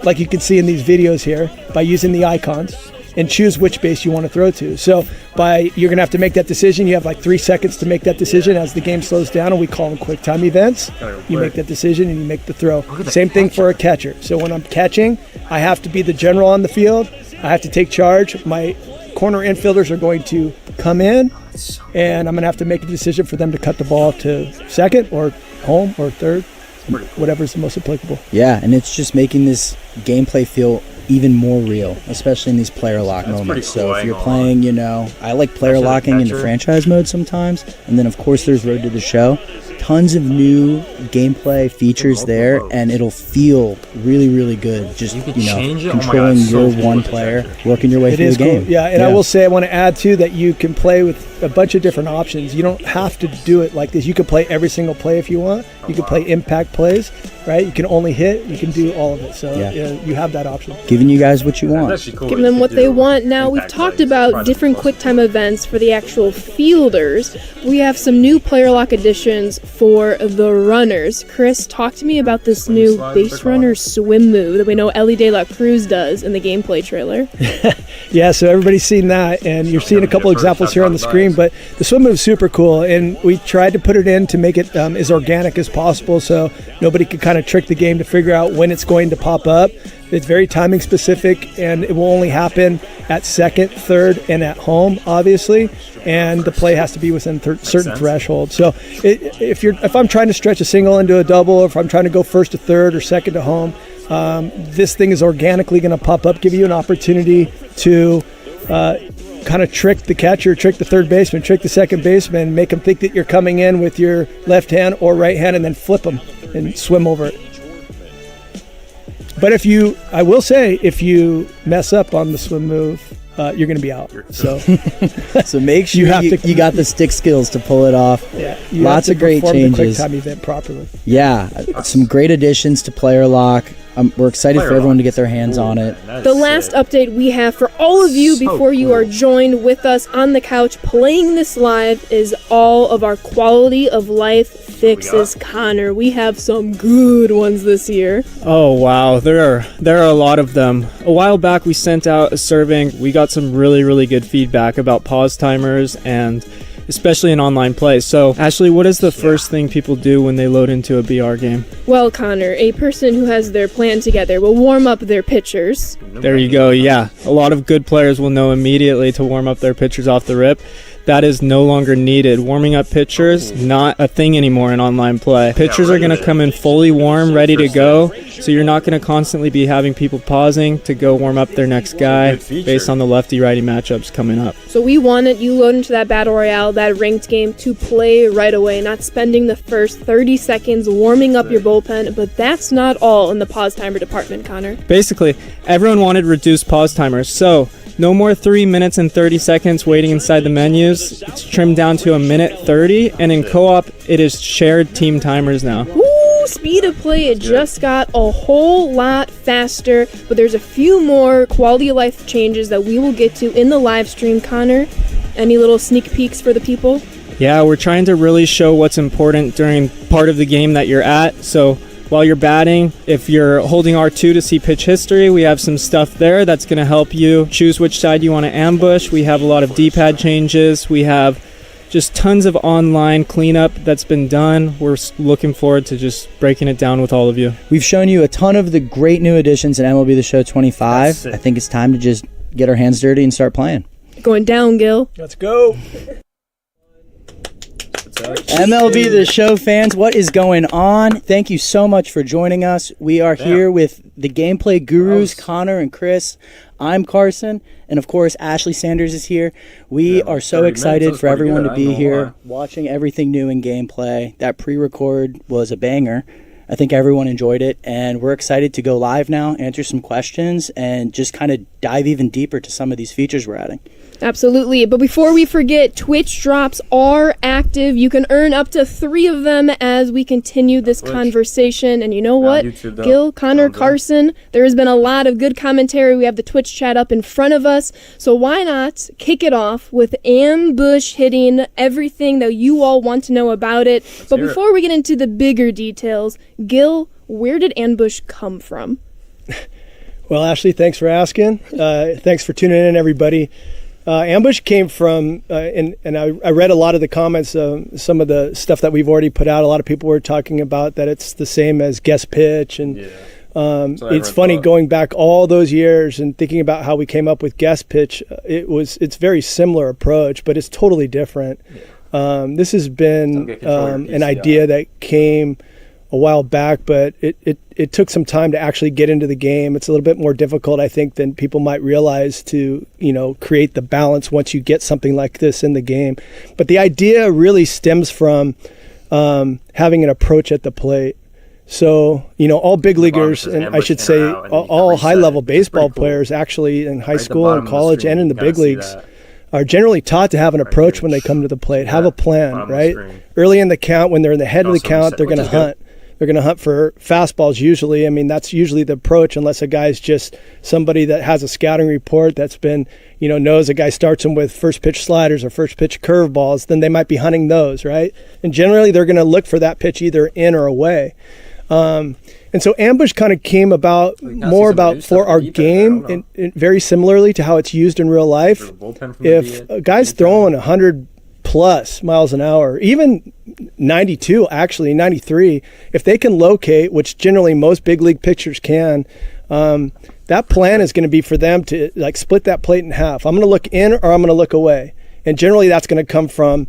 D: like you can see in these videos here, by using the icons, and choose which base you want to throw to. So you're going to have to make that decision. You have like 3 seconds to make that decision as the game slows down, and we call them quick time events. You make that decision and you make the throw. Same thing for a catcher. So when I'm catching, I have to be the general on the field. I have to take charge. My corner infielders are going to come in, and I'm going to have to make a decision for them to cut the ball to second or home or third, whatever's the most applicable.
C: Yeah, and it's just making this gameplay feel even more real, especially in these player lock moments.
B: Cool,
C: so if you're playing, I like player locking into franchise mode sometimes, and then of course there's Road to the Show. Tons of new gameplay features there, and it'll feel really, really good. Just controlling your one player, working your way through the game.
D: Cool. Yeah, and I will say, I want to add too that you can play with a bunch of different options. You don't have to do it like this. You can play every single play if you want. You can play impact plays, right? You can only hit. You can do all of it. So you have that option.
C: Giving you guys what you want.
B: Cool.
F: Giving them what they want. Now, we've talked about different quick time events for the actual fielders. We have some new player lock additions for the runners. Chris, talk to me about this new base runner swim move that we know Ellie De La Cruz does in the gameplay trailer.
D: Yeah, so everybody's seen that, and you're seeing a couple examples here on the screen, but the swim move is super cool, and we tried to put it in to make it as organic as possible so nobody could kind of trick the game to figure out when it's going to pop up. It's very timing specific, and it will only happen at second, third, and at home, obviously, and the play has to be within certain thresholds. So if I'm trying to stretch a single into a double, or if I'm trying to go first to third or second to home, this thing is organically going to pop up, give you an opportunity to kind of trick the catcher, trick the third baseman, trick the second baseman, make them think that you're coming in with your left hand or right hand, and then flip them and swim over it. But I will say, if you mess up on the swim move, you're going to be out. So,
C: so make sure you got the stick skills to pull it off.
D: Yeah,
C: lots of great changes.
D: The quick time event properly.
C: Yeah, some great additions to player lock. We're excited for everyone to get their hands on it.
F: The last update we have for all of you before you are joined with us on the couch playing this live is all of our quality of life fixes. Connor, we have some good ones this year.
E: Oh wow, there are a lot of them. A while back we sent out a survey. We got some really, really good feedback about pause timers, and especially in online play. So, Ashley, what is the first thing people do when they load into a BR game?
F: Well, Connor, a person who has their plan together will warm up their pitchers.
E: There you go, yeah. A lot of good players will know immediately to warm up their pitchers off the rip. That is no longer needed. Warming up pitchers, not a thing anymore in online play. Pitchers are going to come in fully warm, ready to go, so you're not going to constantly be having people pausing to go warm up their next guy based on the lefty-righty matchups coming up.
F: So we wanted you load into that Battle Royale, that ranked game, to play right away, not spending the first 30 seconds warming up your bullpen, but that's not all in the pause timer department, Connor.
E: Basically, everyone wanted reduced pause timers, so no more 3 minutes and 30 seconds waiting inside the menus. It's trimmed down to 1:30, and in co-op, it is shared team timers now.
F: Woo! Speed of play, it just got a whole lot faster, but there's a few more quality of life changes that we will get to in the live stream. Connor, any little sneak peeks for the people?
E: Yeah, we're trying to really show what's important during part of the game that you're at, so while you're batting, if you're holding R2 to see pitch history, we have some stuff there that's going to help you choose which side you want to ambush. We have a lot of D-pad changes. We have just tons of online cleanup that's been done. We're looking forward to just breaking it down with all of you.
C: We've shown you a ton of the great new additions in MLB The Show 25. I think it's time to just get our hands dirty and start playing.
F: Going down, Gil.
D: Let's go.
C: MLB The Show fans, what is going on? Thank you so much for joining us. We are here with the gameplay gurus, Connor and Chris. I'm Carson, and of course, Ashley Sanders is here. We are so excited for everyone to be here, watching everything new in gameplay. That pre-record was a banger. I think everyone enjoyed it, and we're excited to go live now, answer some questions, and just kind of dive even deeper to some of these features we're adding.
F: Absolutely. But before we forget, Twitch drops are active. You can earn up to 3 of them as we continue this conversation. And you know what?
B: YouTube,
F: Gil, Connor, Carson, there has been a lot of good commentary. We have the Twitch chat up in front of us. So why not kick it off with ambush hitting, everything that you all want to know about it. But before we get into the bigger details, Gil, where did ambush come from?
D: Well, Ashley, thanks for asking. Thanks for tuning in, everybody. Ambush came from, and I read a lot of the comments, some of the stuff that we've already put out. A lot of people were talking about that it's the same as guest pitch. And it's funny going back all those years and thinking about how we came up with guest pitch. It's very similar approach, but it's totally different. This has been an idea that came a while back, but it took some time to actually get into the game. It's a little bit more difficult, I think, than people might realize to, create the balance once you get something like this in the game. But the idea really stems from having an approach at the plate. So, all big leaguers, and I should say all high-level baseball players actually in high school and college and in the big leagues are generally taught to have an approach when they come to the plate, have a plan, right? Early in the count, when they're in the head of the count, they're going to hunt. They're going to hunt for fastballs usually. I mean, that's usually the approach, unless a guy's just somebody that has a scouting report that's been, knows a guy starts them with first pitch sliders or first pitch curveballs, then they might be hunting those, right? And generally they're going to look for that pitch either in or away. And so ambush kind of came about more about for our game, and very similarly to how it's used in real life. If a guy's throwing 100 plus miles an hour, even 92, actually 93, if they can locate, which generally most big league pitchers can, that plan is going to be for them to split that plate in half. I'm going to look in or I'm going to look away. And generally that's going to come from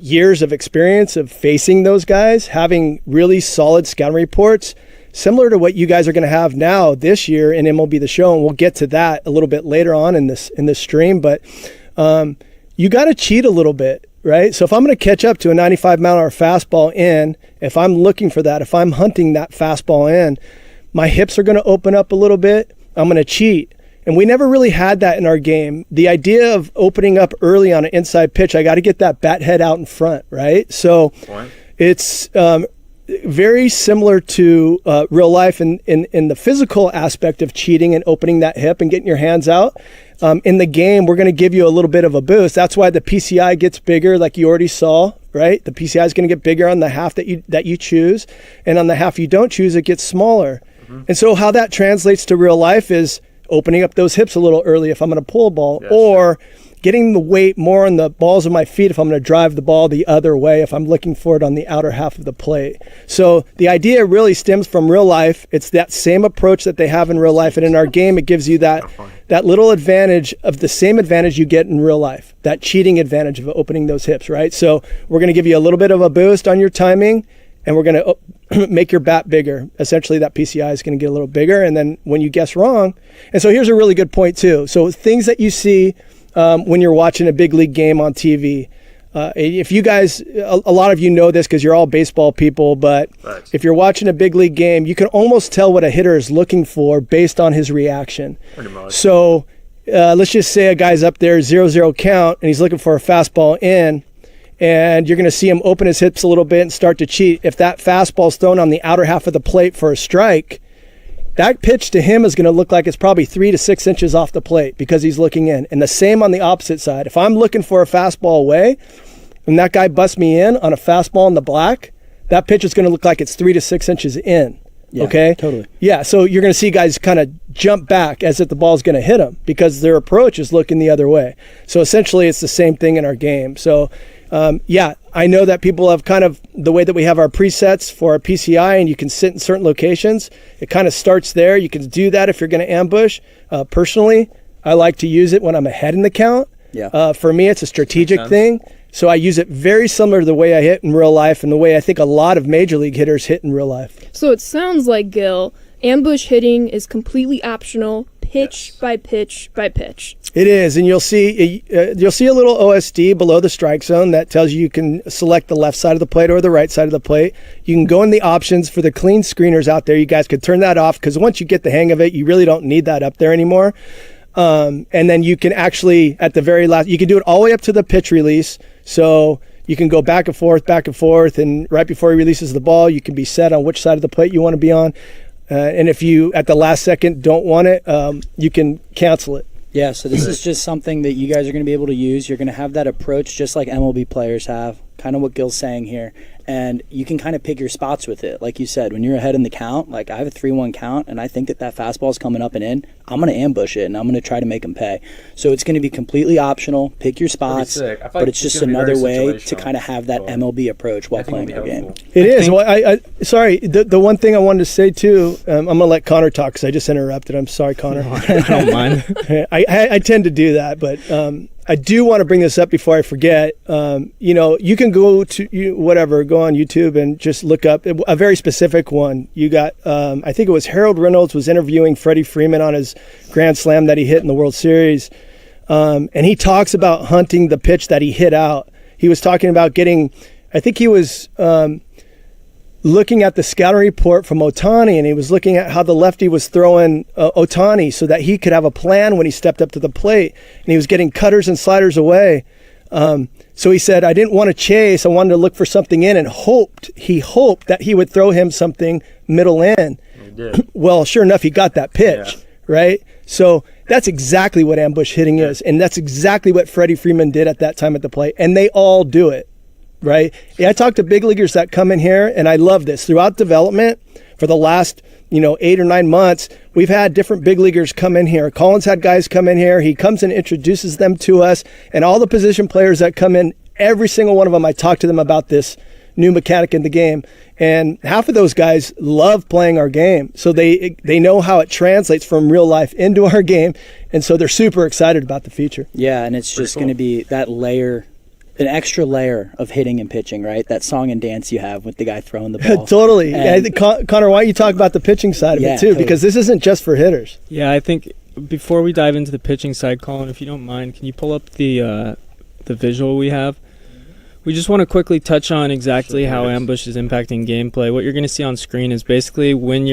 D: years of experience of facing those guys, having really solid scouting reports, similar to what you guys are going to have now this year in MLB The Show. And we'll get to that a little bit later on in this stream. But you got to cheat a little bit, right? So if I'm going to catch up to a 95-mile-an-hour fastball in, if I'm looking for that, if I'm hunting that fastball in, my hips are going to open up a little bit. I'm going to cheat. And we never really had that in our game. The idea of opening up early on an inside pitch, I got to get that bat head out in front, right? So it's very similar to real life in the physical aspect of cheating and opening that hip and getting your hands out. In the game, we're going to give you a little bit of a boost. That's why the PCI gets bigger, like you already saw, right? The PCI is going to get bigger on the half that you choose, and on the half you don't choose, it gets smaller. And so how that translates to real life is opening up those hips a little early if I'm going to pull a ball, or getting the weight more on the balls of my feet if I'm going to drive the ball the other way if I'm looking for it on the outer half of the plate. So the idea really stems from real life. It's that same approach that they have in real life, and in our game it gives you that little advantage of the same advantage you get in real life, that cheating advantage of opening those hips, right? So we're going to give you a little bit of a boost on your timing, and we're going to make your bat bigger. Essentially, that PCI is going to get a little bigger, and then when you guess wrong, and so here's a really good point too. So things that you see when you're watching a big league game on TV. If you guys, a lot of you know this because you're all baseball people, but if you're watching a big league game, you can almost tell what a hitter is looking for based on his reaction. Pretty much. So let's just say a guy's up there 0-0 count and he's looking for a fastball in, and you're going to see him open his hips a little bit and start to cheat. If that fastball's thrown on the outer half of the plate for a strike, that pitch to him is going to look like it's probably 3 to 6 inches off the plate because he's looking in. And the same on the opposite side. If I'm looking for a fastball away and that guy busts me in on a fastball in the black, that pitch is going to look like it's 3 to 6 inches in.
C: Yeah,
D: okay?
C: Totally.
D: Yeah, so you're going to see guys kind of jump back as if the ball's going to hit them because their approach is looking the other way. So essentially it's the same thing in our game. So I know that people have kind of the way that we have our presets for our PCI, and you can sit in certain locations. It kind of starts there. You can do that if you're going to ambush. Personally, I like to use it when I'm ahead in the count.
C: Yeah.
D: For me, it's a strategic thing. So I use it very similar to the way I hit in real life and the way I think a lot of major league hitters hit in real life.
F: So it sounds like, Gil, ambush hitting is completely optional, pitch by pitch by pitch.
D: It is, and you'll see a little OSD below the strike zone that tells you can select the left side of the plate or the right side of the plate. You can go in the options for the clean screeners out there. You guys could turn that off because once you get the hang of it, you really don't need that up there anymore. And then you can actually, at the very last, you can do it all the way up to the pitch release. So you can go back and forth, and right before he releases the ball, you can be set on which side of the plate you want to be on. And if you, at the last second, don't want it, you can cancel it.
C: Yeah, so this is just something that you guys are going to be able to use. You're going to have that approach just like MLB players have, kind of what Gil's saying here. And you can kind of pick your spots with it. Like you said, when you're ahead in the count, like I have a 3-1 count, and I think that fastball is coming up and in, I'm going to ambush it, and I'm going to try to make him pay. So it's going to be completely optional. Pick your spots, but it's just another way to kind of have that MLB approch while playing your game.
D: It is. Well, sorry, the one thing I wanted to say, too, I'm going to let Connor talk because I just interrupted. I'm sorry, Connor.
E: I don't mind.
D: I tend to do that, but I do want to bring this up before I forget. You can go to go on YouTube and just look up a very specific one. You got, I think it was Harold Reynolds was interviewing Freddie Freeman on his grand slam that he hit in the World Series. And he talks about hunting the pitch that he hit out. He was talking about getting, I think he was looking at the scouting report from Ohtani, and he was looking at how the lefty was throwing Ohtani so that he could have a plan when he stepped up to the plate. And he was getting cutters and sliders away. So he said, I didn't want to chase. I wanted to look for something in, and he hoped that he would throw him something middle in.
B: He did.
D: Well, sure enough, he got that pitch, right? So that's exactly what ambush hitting is. And that's exactly what Freddie Freeman did at that time at the plate. And they all do it. Right. Yeah, I talk to big leaguers that come in here, and I love this. Throughout development, for the last 8 or 9 months, we've had different big leaguers come in here. Collins had guys come in here. He comes and introduces them to us, and all the position players that come in, every single one of them, I talk to them about this new mechanic in the game. And half of those guys love playing our game, so they know how it translates from real life into our game, and so they're super excited about the feature.
C: Yeah, and it's just going to be that layer. An extra layer of hitting and pitching, right? That song and dance you have with the guy throwing the ball.
D: Totally. Connor, why don't you talk about the pitching side of it too? Totally. Because this isn't just for hitters.
E: Yeah, I think before we dive into the pitching side, Colin, if you don't mind, can you pull up the visual we have? We just want to quickly touch on exactly how ambush is impacting gameplay. What you're going to see on screen is basically when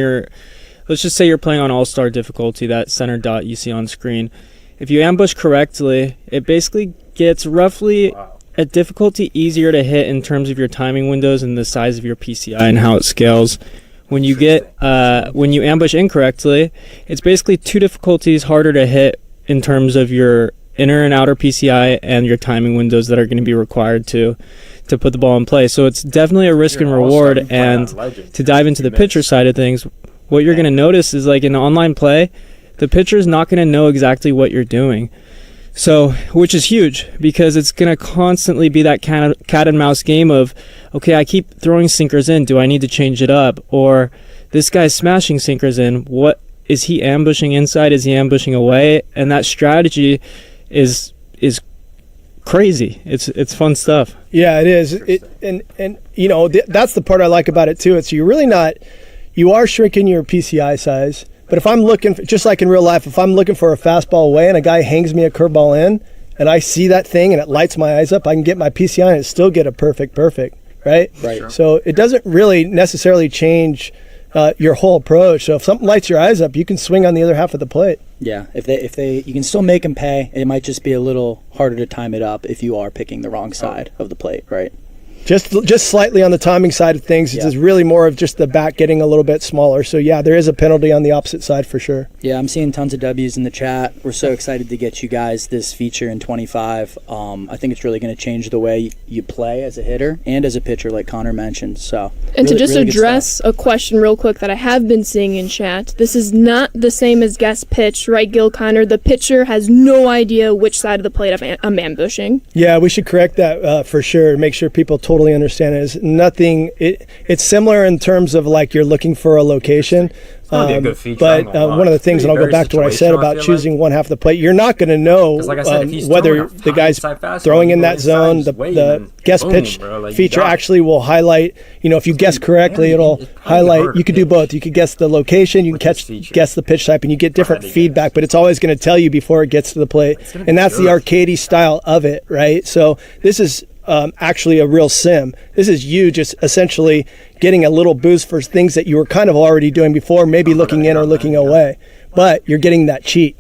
E: let's just say you're playing on all-star difficulty, that center dot you see on screen. If you ambush correctly, it basically gets roughly a difficulty easier to hit in terms of your timing windows and the size of your PCI and how it scales. When you ambush incorrectly, it's basically 2 difficulties harder to hit in terms of your inner and outer PCI and your timing windows that are going to be required to put the ball in play. So it's definitely a risk and reward. And to dive into the pitcher side of things, what you're going to notice is like in online play, the pitcher is not going to know exactly what you're doing. So, which is huge because it's going to constantly be that cat and mouse game of, okay, I keep throwing sinkers in. Do I need to change it up? Or this guy's smashing sinkers in. What is he ambushing inside? Is he ambushing away? And that strategy is crazy. It's fun stuff.
D: Yeah, it is. That's the part I like about it too. It's you are shrinking your PCI size. But if I'm looking, just like in real life, if I'm looking for a fastball away and a guy hangs me a curveball in and I see that thing and it lights my eyes up, I can get my PCI and still get a perfect, right?
C: Right. Sure.
D: So it doesn't really necessarily change your whole approach. So if something lights your eyes up, you can swing on the other half of the plate.
C: Yeah, if you can still make them pay. It might just be a little harder to time it up if you are picking the wrong side of the plate, right?
D: Just slightly on the timing side of things. It's really more of just the bat getting a little bit smaller. So, yeah, there is a penalty on the opposite side for sure.
C: Yeah, I'm seeing tons of W's in the chat. We're so excited to get you guys this feature in 25. I think it's really going to change the way you play as a hitter and as a pitcher, like Connor mentioned. So,
F: and to just address a question real quick that I have been seeing in chat, this is not the same as guess pitch, right, Gil, Connor? The pitcher has no idea which side of the plate I'm ambushing.
D: Yeah, we should correct that for sure. Make sure people totally understand it. It's nothing. It's similar in terms of like you're looking for a location.
B: Be a good feature,
D: but one of the things, and I'll go back to what I said about choosing one half of the plate, you're not going to know whether the guy's throwing in that zone. The guess pitch feature actually will highlight, if you guess correctly, it'll highlight. You could do both. You could guess the location, you can guess the pitch type, and you get different feedback, but it's always going to tell you before it gets to the plate. And that's the arcadey style of it, right? So this is actually a real sim. This is you just essentially getting a little boost for things that you were kind of already doing before, maybe looking in or looking away, but you're getting that cheat.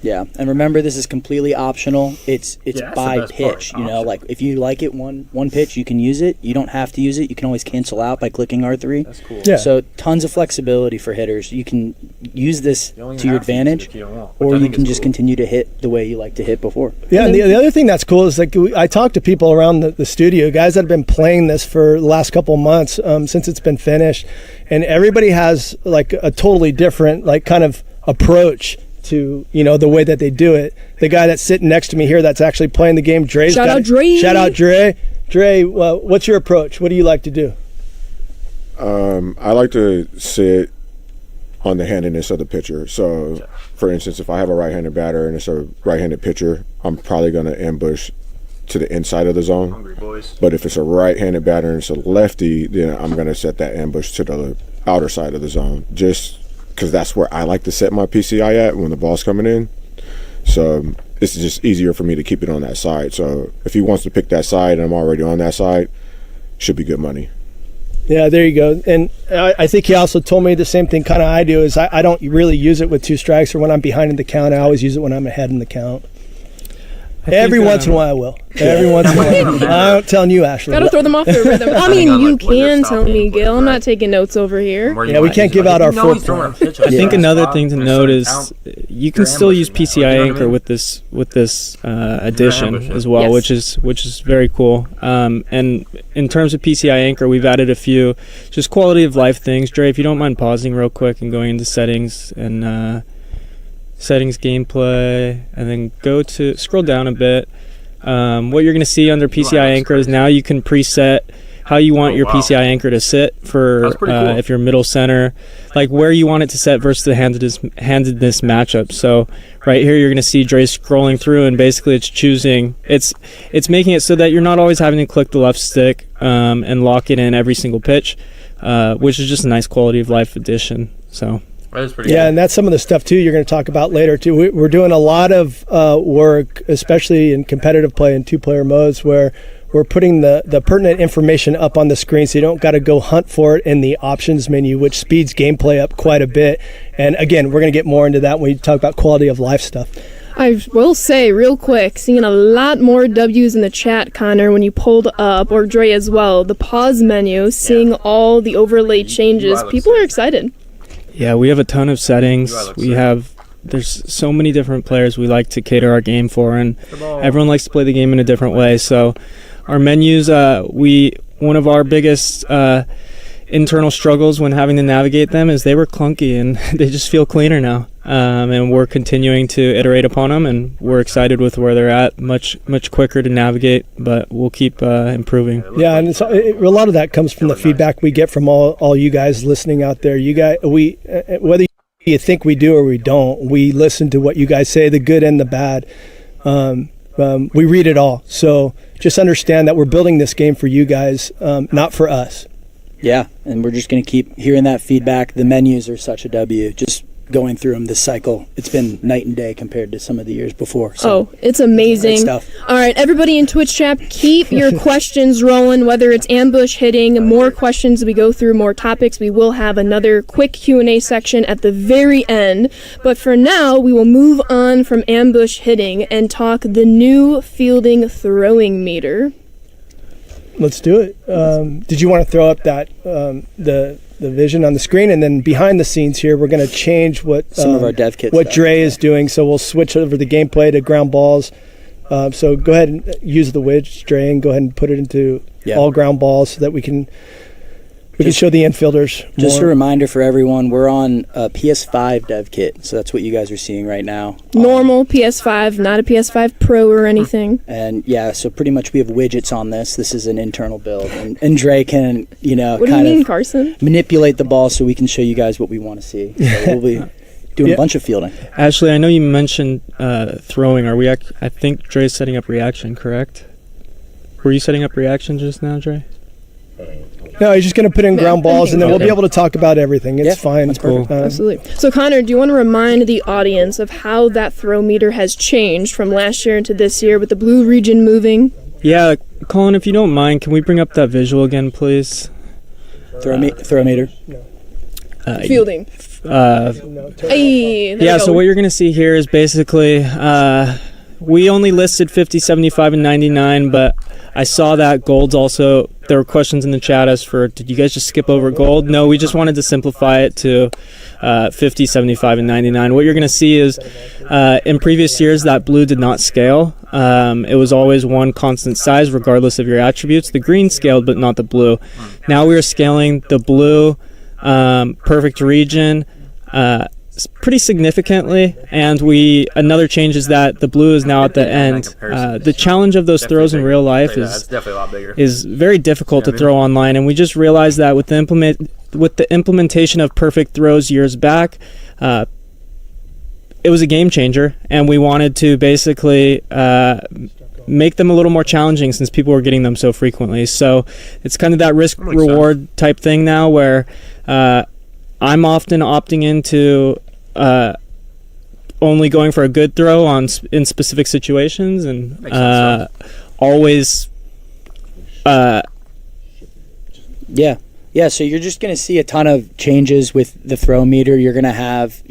C: Yeah, and remember, this is completely optional. It's
B: Yeah, that's
C: by
B: the best
C: pitch.
B: part,
C: You know,
B: option.
C: like if you like it one pitch, you can use it. You don't have to use it. You can always cancel out by clicking R3.
B: That's cool.
D: Yeah.
C: So tons of flexibility for hitters. You can use this
B: You don't even
C: to your
B: have to use it
C: advantage,
B: if you don't want, which
C: or
B: I
C: you
B: think
C: can
B: is
C: just
B: cool.
C: continue to hit the way you like to hit before.
D: Yeah, and the other thing that's cool is like I talked to people around the studio, guys that have been playing this for the last couple of months since it's been finished, and everybody has like a totally different like kind of approach to, you know, the way that they do it. The guy that's sitting next to me here that's actually playing the game, Dre's
F: Shout
D: got
F: out
D: it.
F: Dre.
D: Shout out Dre. Dre, what's your approach? What do you like to do?
G: I like to sit on the handedness of the pitcher. So, for instance, if I have a right-handed batter and it's a right-handed pitcher, I'm probably going to ambush to the inside of the zone.
B: Hungry boys.
G: But if it's a right-handed batter and it's a lefty, then I'm going to set that ambush to the outer side of the zone, just because that's where I like to set my PCI at when the ball's coming in. So it's just easier for me to keep it on that side. So if he wants to pick that side and I'm already on that side, should be good money.
D: Yeah, there you go. And I think he also told me the same thing kind of I do is I don't really use it with 2 strikes or when I'm behind in the count. I always use it when I'm ahead in the count. Every once in a while I will. Every once in a while. I'm telling you, Ashley.
F: Gotta throw them off their rhythm. I mean,
B: on,
F: you
B: like, what you're
F: can tell
B: stopping
F: me,
B: and
F: Gil. I'm
B: putting,
F: not
B: right?
F: taking notes over here.
B: Where you
D: Yeah, we
B: at.
D: can't
B: He's
D: give out
B: you
D: our
B: know
D: full
B: he's throwing a
D: point.
B: pitch at
E: I
B: the
E: think
B: right
E: another
B: spot,
E: thing to
B: there's
E: note
B: certain
E: is
B: count.
E: you can
B: You're
E: still use
B: ambushing that,
E: PCI
B: you know what I
E: anchor
B: mean?
E: with this addition
B: ambushing.
E: as well,
F: Yes.
E: which is very cool. And in terms of PCI anchor, we've added a few just quality of life things. Dre, if you don't mind pausing real quick and going into settings and settings gameplay, and then scroll down a bit. What you're going to see under PCI anchor is now you can preset how you want your
B: wow.
E: PCI anchor to sit for
B: That's pretty cool.
E: if you're middle center, like where you want it to set versus the handedness matchup. So right here you're going to see Dre scrolling through, and basically it's choosing, it's making it so that you're not always having to click the left stick and lock it in every single pitch, which is just a nice quality of life addition. So
B: That is pretty
D: Yeah,
B: cool.
D: and that's some of the stuff too you're going to talk about later too. We're doing a lot of work, especially in competitive play and 2-player modes, where we're putting the pertinent information up on the screen so you don't got to go hunt for it in the options menu, which speeds gameplay up quite a bit. And again, we're going to get more into that when we talk about quality of life stuff.
F: I will say real quick, seeing a lot more W's in the chat, Connor, when you pulled up, or Dre as well, the pause menu, seeing all the overlay changes.
B: looks
F: People are
B: sick.
F: excited.
E: yeah, we have a ton of settings.
B: UI looks
E: We
B: sick.
E: have there's so many different players we like to cater our game for, and everyone likes to play the game in a different way. So our menus, one of our biggest internal struggles when having to navigate them is they were clunky, and they just feel cleaner now. And we're continuing to iterate upon them, and we're excited with where they're at. Much quicker to navigate, but we'll keep improving.
D: Yeah, and a lot of that comes from the feedback we get from all you guys listening out there. You guys, whether you think we do or we don't, we listen to what you guys say, the good and the bad. We read it all. So just understand that we're building this game for you guys, not for us.
C: Yeah, and we're just going to keep hearing that feedback. The menus are such a W. Just going through them this cycle, it's been night and day compared to some of the years before. So
F: Oh, it's amazing.
C: great stuff.
F: All right, everybody in Twitch chat, keep your questions rolling, whether it's ambush hitting, more questions as we go through more topics. We will have another quick Q&A section at the very end. But for now, we will move on from ambush hitting and talk the new fielding throwing meter.
D: Let's do it. Did you want to throw up that the vision on the screen, and then behind the scenes here, we're going to change what
C: Some of our dev kit
D: what
C: stuff.
D: Dre is doing. So we'll switch over the gameplay to ground balls. So go ahead and use the widget, Dre, and go ahead and put it into all ground balls so that we can show the infielders
C: Just a
D: more.
C: reminder for everyone, we're on a PS5 dev kit, so that's what you guys are seeing right now.
F: Normal PS5, not a PS5 Pro or anything.
C: And yeah, so pretty much we have widgets on this. This is an internal build, and Dre can,
F: What do you
C: kind
F: mean,
C: of
F: Carson?
C: manipulate the ball so we can show you guys what we want to see. So we'll be doing
D: Yeah.
C: a bunch of fielding.
E: Ashley, I know you mentioned throwing. Are we? I think Dre's setting up reaction, correct? Were you setting up reaction just now, Dre?
D: No, he's just going to put in ground balls, and then we'll be
E: Okay.
D: able to talk about everything. It's
C: Yeah,
D: fine.
C: that's perfect.
F: Absolutely. So, Connor, do you want to remind the audience of how that throw meter has changed from last year into this year with the blue region moving?
E: Yeah, Colin, if you don't mind, can we bring up that visual again, please?
C: Throw meter.
F: Fielding. Hey,
E: Yeah, so what you're going to see here is basically we only listed 50, 75, and 99, but I saw that gold's also, there were questions in the chat as for, did you guys just skip over gold? No, we just wanted to simplify it to 50, 75, and 99. What you're going to see is in previous years that blue did not scale. It was always one constant size regardless of your attributes. The green scaled, but not the blue. Now we are scaling the blue perfect region pretty significantly, and another change is that the blue is now at the end. The challenge of those throws in real life is very difficult to throw online, and we just realized that with the implementation of perfect throws years back, it was a game changer, and we wanted to basically make them a little more challenging since people were getting them so frequently. So it's kind of that risk reward type thing now where I'm often opting into only going for a good throw in specific situations, and always
C: yeah, so you're just going to see a ton of changes with the throw meter. You're going to have,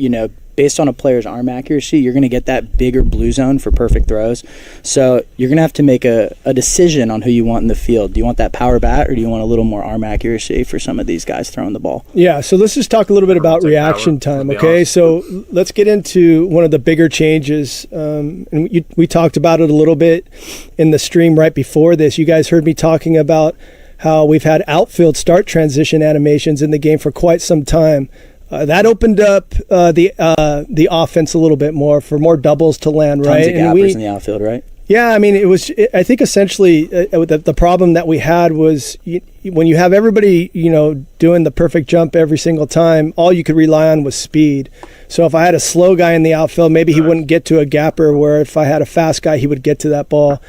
C: based on a player's arm accuracy, you're going to get that bigger blue zone for perfect throws. So you're going to have to make a decision on who you want in the field. Do you want that power bat, or do you want a little more arm accuracy for some of these guys throwing the ball?
D: Yeah, so let's just talk a little bit about reaction time, okay? So let's get into one of the bigger changes. And we talked about it a little bit in the stream right before this. You guys heard me talking about how we've had outfield start transition animations in the game for quite some time. That opened up the offense a little bit more for more doubles to land, right?
C: Tons of gappers in the outfield, right?
D: Yeah, I mean, I think essentially the problem that we had was when you have everybody, doing the perfect jump every single time, all you could rely on was speed. So if I had a slow guy in the outfield, maybe he wouldn't get to a gapper, where if I had a fast guy, he would get to that ball.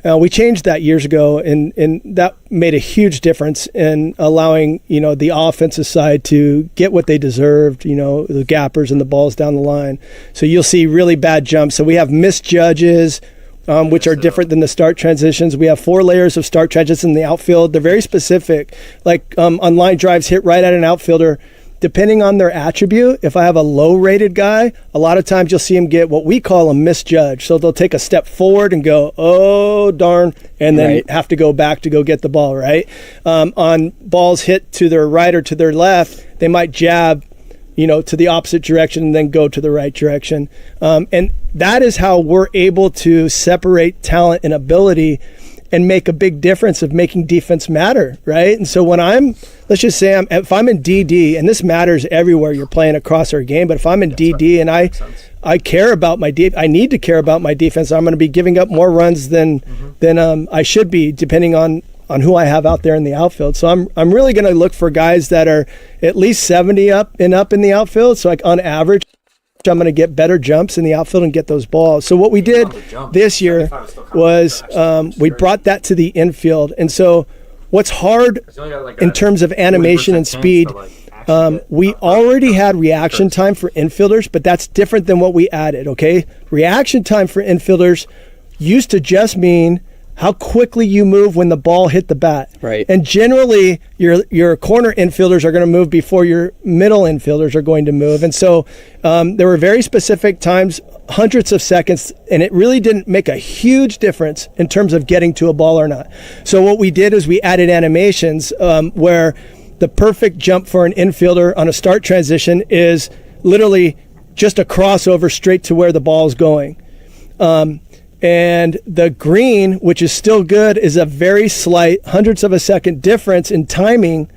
D: We changed that years ago, and that made a huge difference in allowing, the offensive side to get what they deserved, the gappers and the balls down the line. So you'll see really bad jumps. So we have misjudges, which are different than the start transitions. We have 4 layers of start transitions in the outfield. They're very specific. Like on line drives hit right at an outfielder, depending on their attribute. If I have a low-rated guy, a lot of times you'll see him get what we call a misjudge. So they'll take a step forward and go, oh, darn, and then have to go back to go get the ball, right? On balls hit to their right or to their left, they might jab, to the opposite direction and then go to the right direction. And that is how we're able to separate talent and ability and make a big difference of making defense matter, right? And so when let's just say if I'm in DD, and this matters everywhere you're playing across our game, but if I'm in DD and I care about I need to care about my defense, I'm going to be giving up more runs than I should be, depending on who I have out there in the outfield. So I'm really going to look for guys that are at least 70 up in the outfield. So like on average, I'm going to get better jumps in the outfield and get those balls. So what we did this year was we brought that to the infield. And so what's hard in terms of animation and speed, we already had reaction time for infielders, but that's different than what we added, okay? Reaction time for infielders used to just mean how quickly you move when the ball hit the bat.
C: Right.
D: And generally, your corner infielders are going to move before your middle infielders are going to move. And so there were very specific times, hundreds of seconds, and it really didn't make a huge difference in terms of getting to a ball or not. So what we did is we added animations where the perfect jump for an infielder on a start transition is literally just a crossover straight to where the ball is going. And the green, which is still good, is a very slight hundredths of a second difference in timing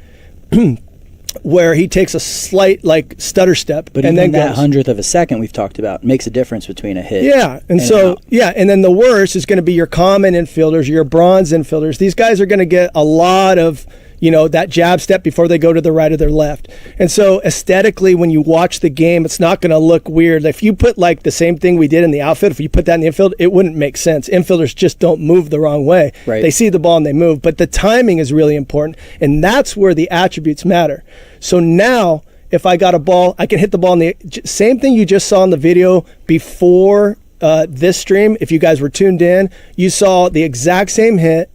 D: where he takes a slight stutter step.
C: But and even then that hundredth of a second we've talked about makes a difference between a hit.
D: Yeah. And then the worst is going to be your common infielders, your bronze infielders. These guys are going to get a lot of that jab step before they go to the right or their left. And so aesthetically, when you watch the game, it's not going to look weird. If you put the same thing we did in the outfield, if you put that in the infield, it wouldn't make sense. Infielders just don't move the wrong way.
C: Right.
D: They see the ball and they move. But the timing is really important, and that's where the attributes matter. So now, if I got a ball, I can hit the ball in the same thing you just saw in the video before this stream. If you guys were tuned in, you saw the exact same hit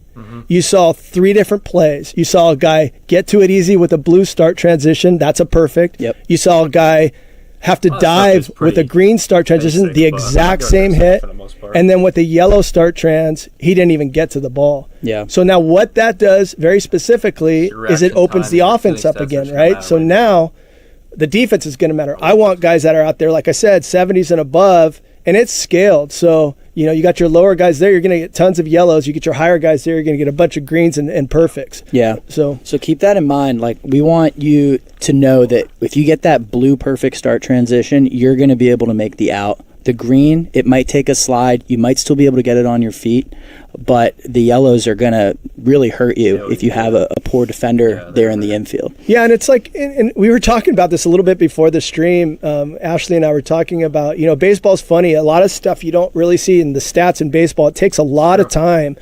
D: you saw 3 different plays. You saw a guy get to it easy with a blue start transition. That's a perfect.
C: Yep.
D: You saw a guy have to dive with a green start transition,
B: basic,
D: the
B: but
D: exact
B: I go
D: same
B: basic
D: hit.
B: for the most part.
D: And then with the yellow start trans, he didn't even get to the ball.
C: Yeah.
D: So now what that does very specifically
B: Your
D: is it
B: reaction
D: opens
B: time
D: the
B: and
D: offense
B: shooting
D: up
B: stats are
D: again,
B: just gonna
D: right?
B: matter
D: So
B: way more.
D: now the defense is going to matter. I want guys that are out there, like I said, 70s and above, and it's scaled. So, you got your lower guys there, you're going to get tons of yellows. You get your higher guys there, you're going to get a bunch of greens and perfects.
C: Yeah.
D: So
C: keep that in mind. Like, we want you to know that if you get that blue perfect start transition, you're going to be able to make the out. The green, it might take a slide. You might still be able to get it on your feet, but the yellows are going to really hurt you if you have a poor defender there in the infield.
D: yeah, and it's like, and we were talking about this a little bit before the stream. Ashley and I were talking about, baseball's funny. A lot of stuff you don't really see in the stats in baseball. It takes a lot of time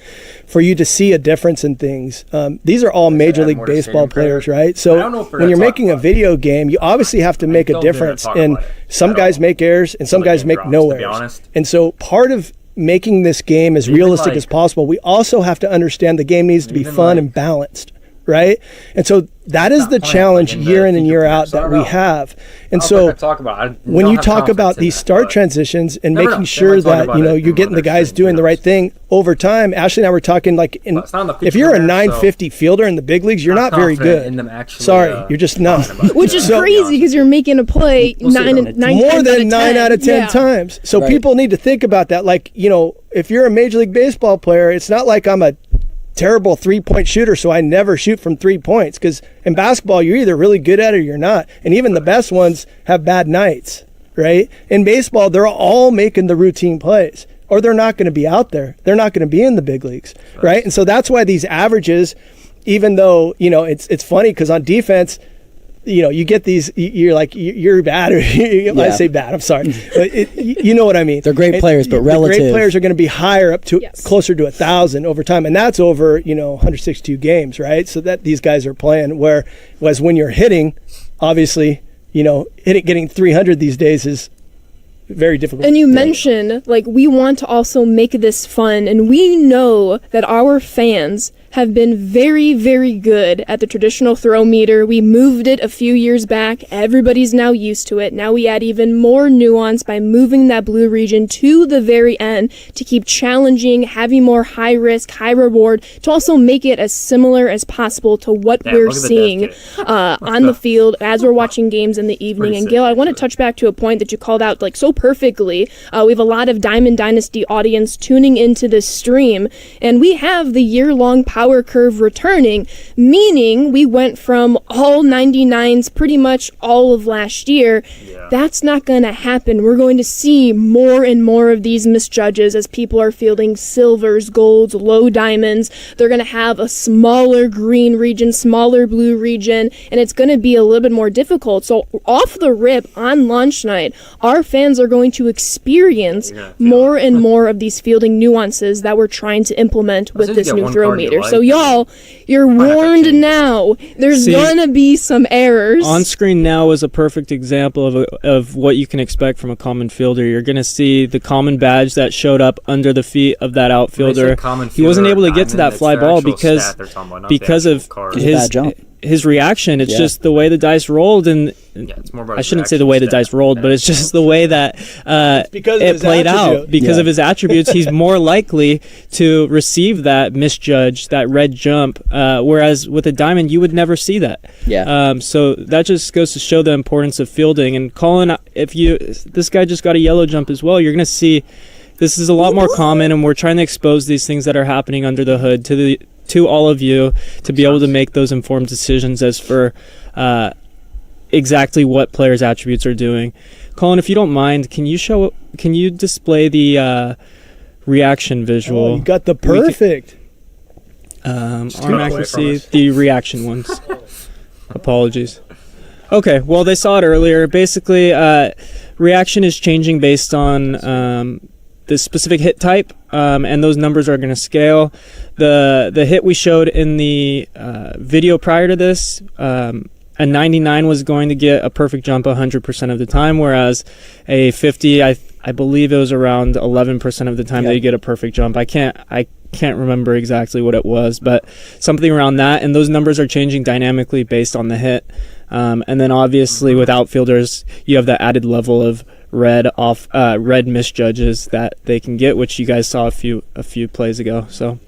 D: for you to see a difference in things. These are all Major
B: add
D: League
B: more to
D: Baseball
B: stadium prayer?
D: players, right?
B: I don't
D: So
B: know if we're
D: when you're
B: gonna talk
D: making a
B: about
D: video game, you obviously have to make a
B: don't think we're
D: difference.
B: gonna talk
D: And
B: about it
D: some
B: at
D: guys
B: all.
D: make errors and some
B: Until the
D: guys
B: game
D: make
B: drops,
D: no
B: to be
D: errors.
B: honest.
D: And so part of making this game as
B: Even
D: realistic
B: like-
D: as possible, we also have to understand the game needs to be
B: Even
D: fun
B: like-
D: and balanced, right? And so that is
B: not
D: the
B: playing,
D: challenge
B: like, in the
D: year in and
B: feature
D: year
B: player.
D: out
B: So I
D: that
B: don't
D: we
B: know.
D: have. And
B: I don't
D: so
B: think I talk about it. I
D: when
B: don't
D: you
B: have
D: talk
B: confidence
D: about
B: in
D: these
B: that,
D: start
B: but-
D: transitions and
B: Never know.
D: making
B: They
D: sure
B: might talk
D: that
B: about
D: you're
B: it in
D: getting the
B: other
D: guys
B: streams,
D: doing
B: who
D: the right
B: knows?
D: thing over time. Ashley and I were talking like
B: But it's not in the
D: if
B: feature
D: you're a
B: player, so
D: 950 fielder in the big leagues, you're not very
B: confident
D: good.
B: in them actually,
D: Sorry, you're just not.
B: talking about it.
F: Which is
B: Yeah, to be
F: crazy
B: honest.
F: because you're making a play
B: We'll see,
F: nine
B: though.
F: and nine
D: More
F: times
D: than 9 out of 10
F: Yeah.
D: times. So
C: Right.
D: people need to think about that. Like, if you're a Major League Baseball player, it's not like I'm a terrible 3-point shooter, so I never shoot from 3 points. Because in basketball, you're either really good at it or you're not. And even the best ones have bad nights, right? In baseball, they're all making the routine plays, or they're not going to be out there. They're not going to be in the big leagues, right? And so that's why these averages, even though, it's funny because on defense, you get these, you're like, you're bad. Or I say bad, I'm sorry. But you know what I mean.
C: They're great players, but
D: The
C: relative.
D: great players are going to be higher up to
F: Yes.
D: closer to 1,000 over time. And that's over, 162 games, right? So that these guys are playing. Whereas when you're hitting, obviously, getting 300 these days is very difficult.
F: And you mentioned, we want to also make this fun, and we know that our fans have been very, very good at the traditional throw meter. We moved it a few years back. Everybody's now used to it. Now we add even more nuance by moving that blue region to the very end to keep challenging, having more high risk, high reward, to also make it as similar as possible to what
B: Damn,
F: we're
B: look at the
F: seeing
B: death
F: on the field as we're watching games in the evening.
B: Pretty
F: And
B: sick,
F: Gail, I want to
B: actually.
F: touch back to a point that you called out so perfectly. We have a lot of Diamond Dynasty audience tuning into this stream, and we have the year-long power curve returning, meaning we went from all 99s pretty much all of last year. That's not going to happen. We're going to see more and more of these misjudges as people are fielding silvers, golds, low diamonds. They're going to have a smaller green region, smaller blue region, and it's going to be a little bit more difficult. So off the rip on launch night, our fans are going to experience more and more of these fielding nuances that we're trying to implement with
B: as you
F: this
B: get
F: new
B: one
F: throw
B: card you
F: meter.
B: like,
F: So y'all, you're
B: have to
F: warned
B: change it.
F: now. There's
E: See,
F: gonna be some errors.
E: On screen now is a perfect example of what you can expect from a common fielder. You're going to see the common badge that showed up under the feet of that outfielder. He wasn't able to get to that fly ball because of
C: bad jump.
E: his reaction. It's
C: Yeah.
E: just the way the dice rolled, and
B: it's more about
E: I
B: his
E: shouldn't say the
B: reaction
E: way the
B: stat
E: dice rolled, but it's just the way that
D: because of
E: it
D: his
E: played out.
D: attribute.
E: Because
C: Yeah.
E: of his attributes, he's more likely to receive that misjudge, that red jump, whereas with a diamond, you would never see that.
C: Yeah.
E: So that just goes to show the importance of fielding. And Colin, this guy just got a yellow jump as well, you're going to see this is a lot more common, and we're trying to expose these things that are happening under the hood to all of you to be able to make those informed decisions as for exactly what players' attributes are doing. Colin, if you don't mind, can you display the reaction visual?
D: Oh, you got the perfect.
E: Arm
B: away
E: accuracy,
B: from us.
E: the reaction ones. Apologies. Okay, well, they saw it earlier. Basically, reaction is changing based on the specific hit type, and those numbers are going to scale. The hit we showed in the video prior to this, a 99 was going to get a perfect jump 100% of the time, whereas a 50, I believe it was around 11% of the time that you get a perfect jump. I can't remember exactly what it was, but something around that. And those numbers are changing dynamically based on the hit. And then obviously with outfielders, you have that added level of red misjudges that they can get, which you guys saw a few plays ago. So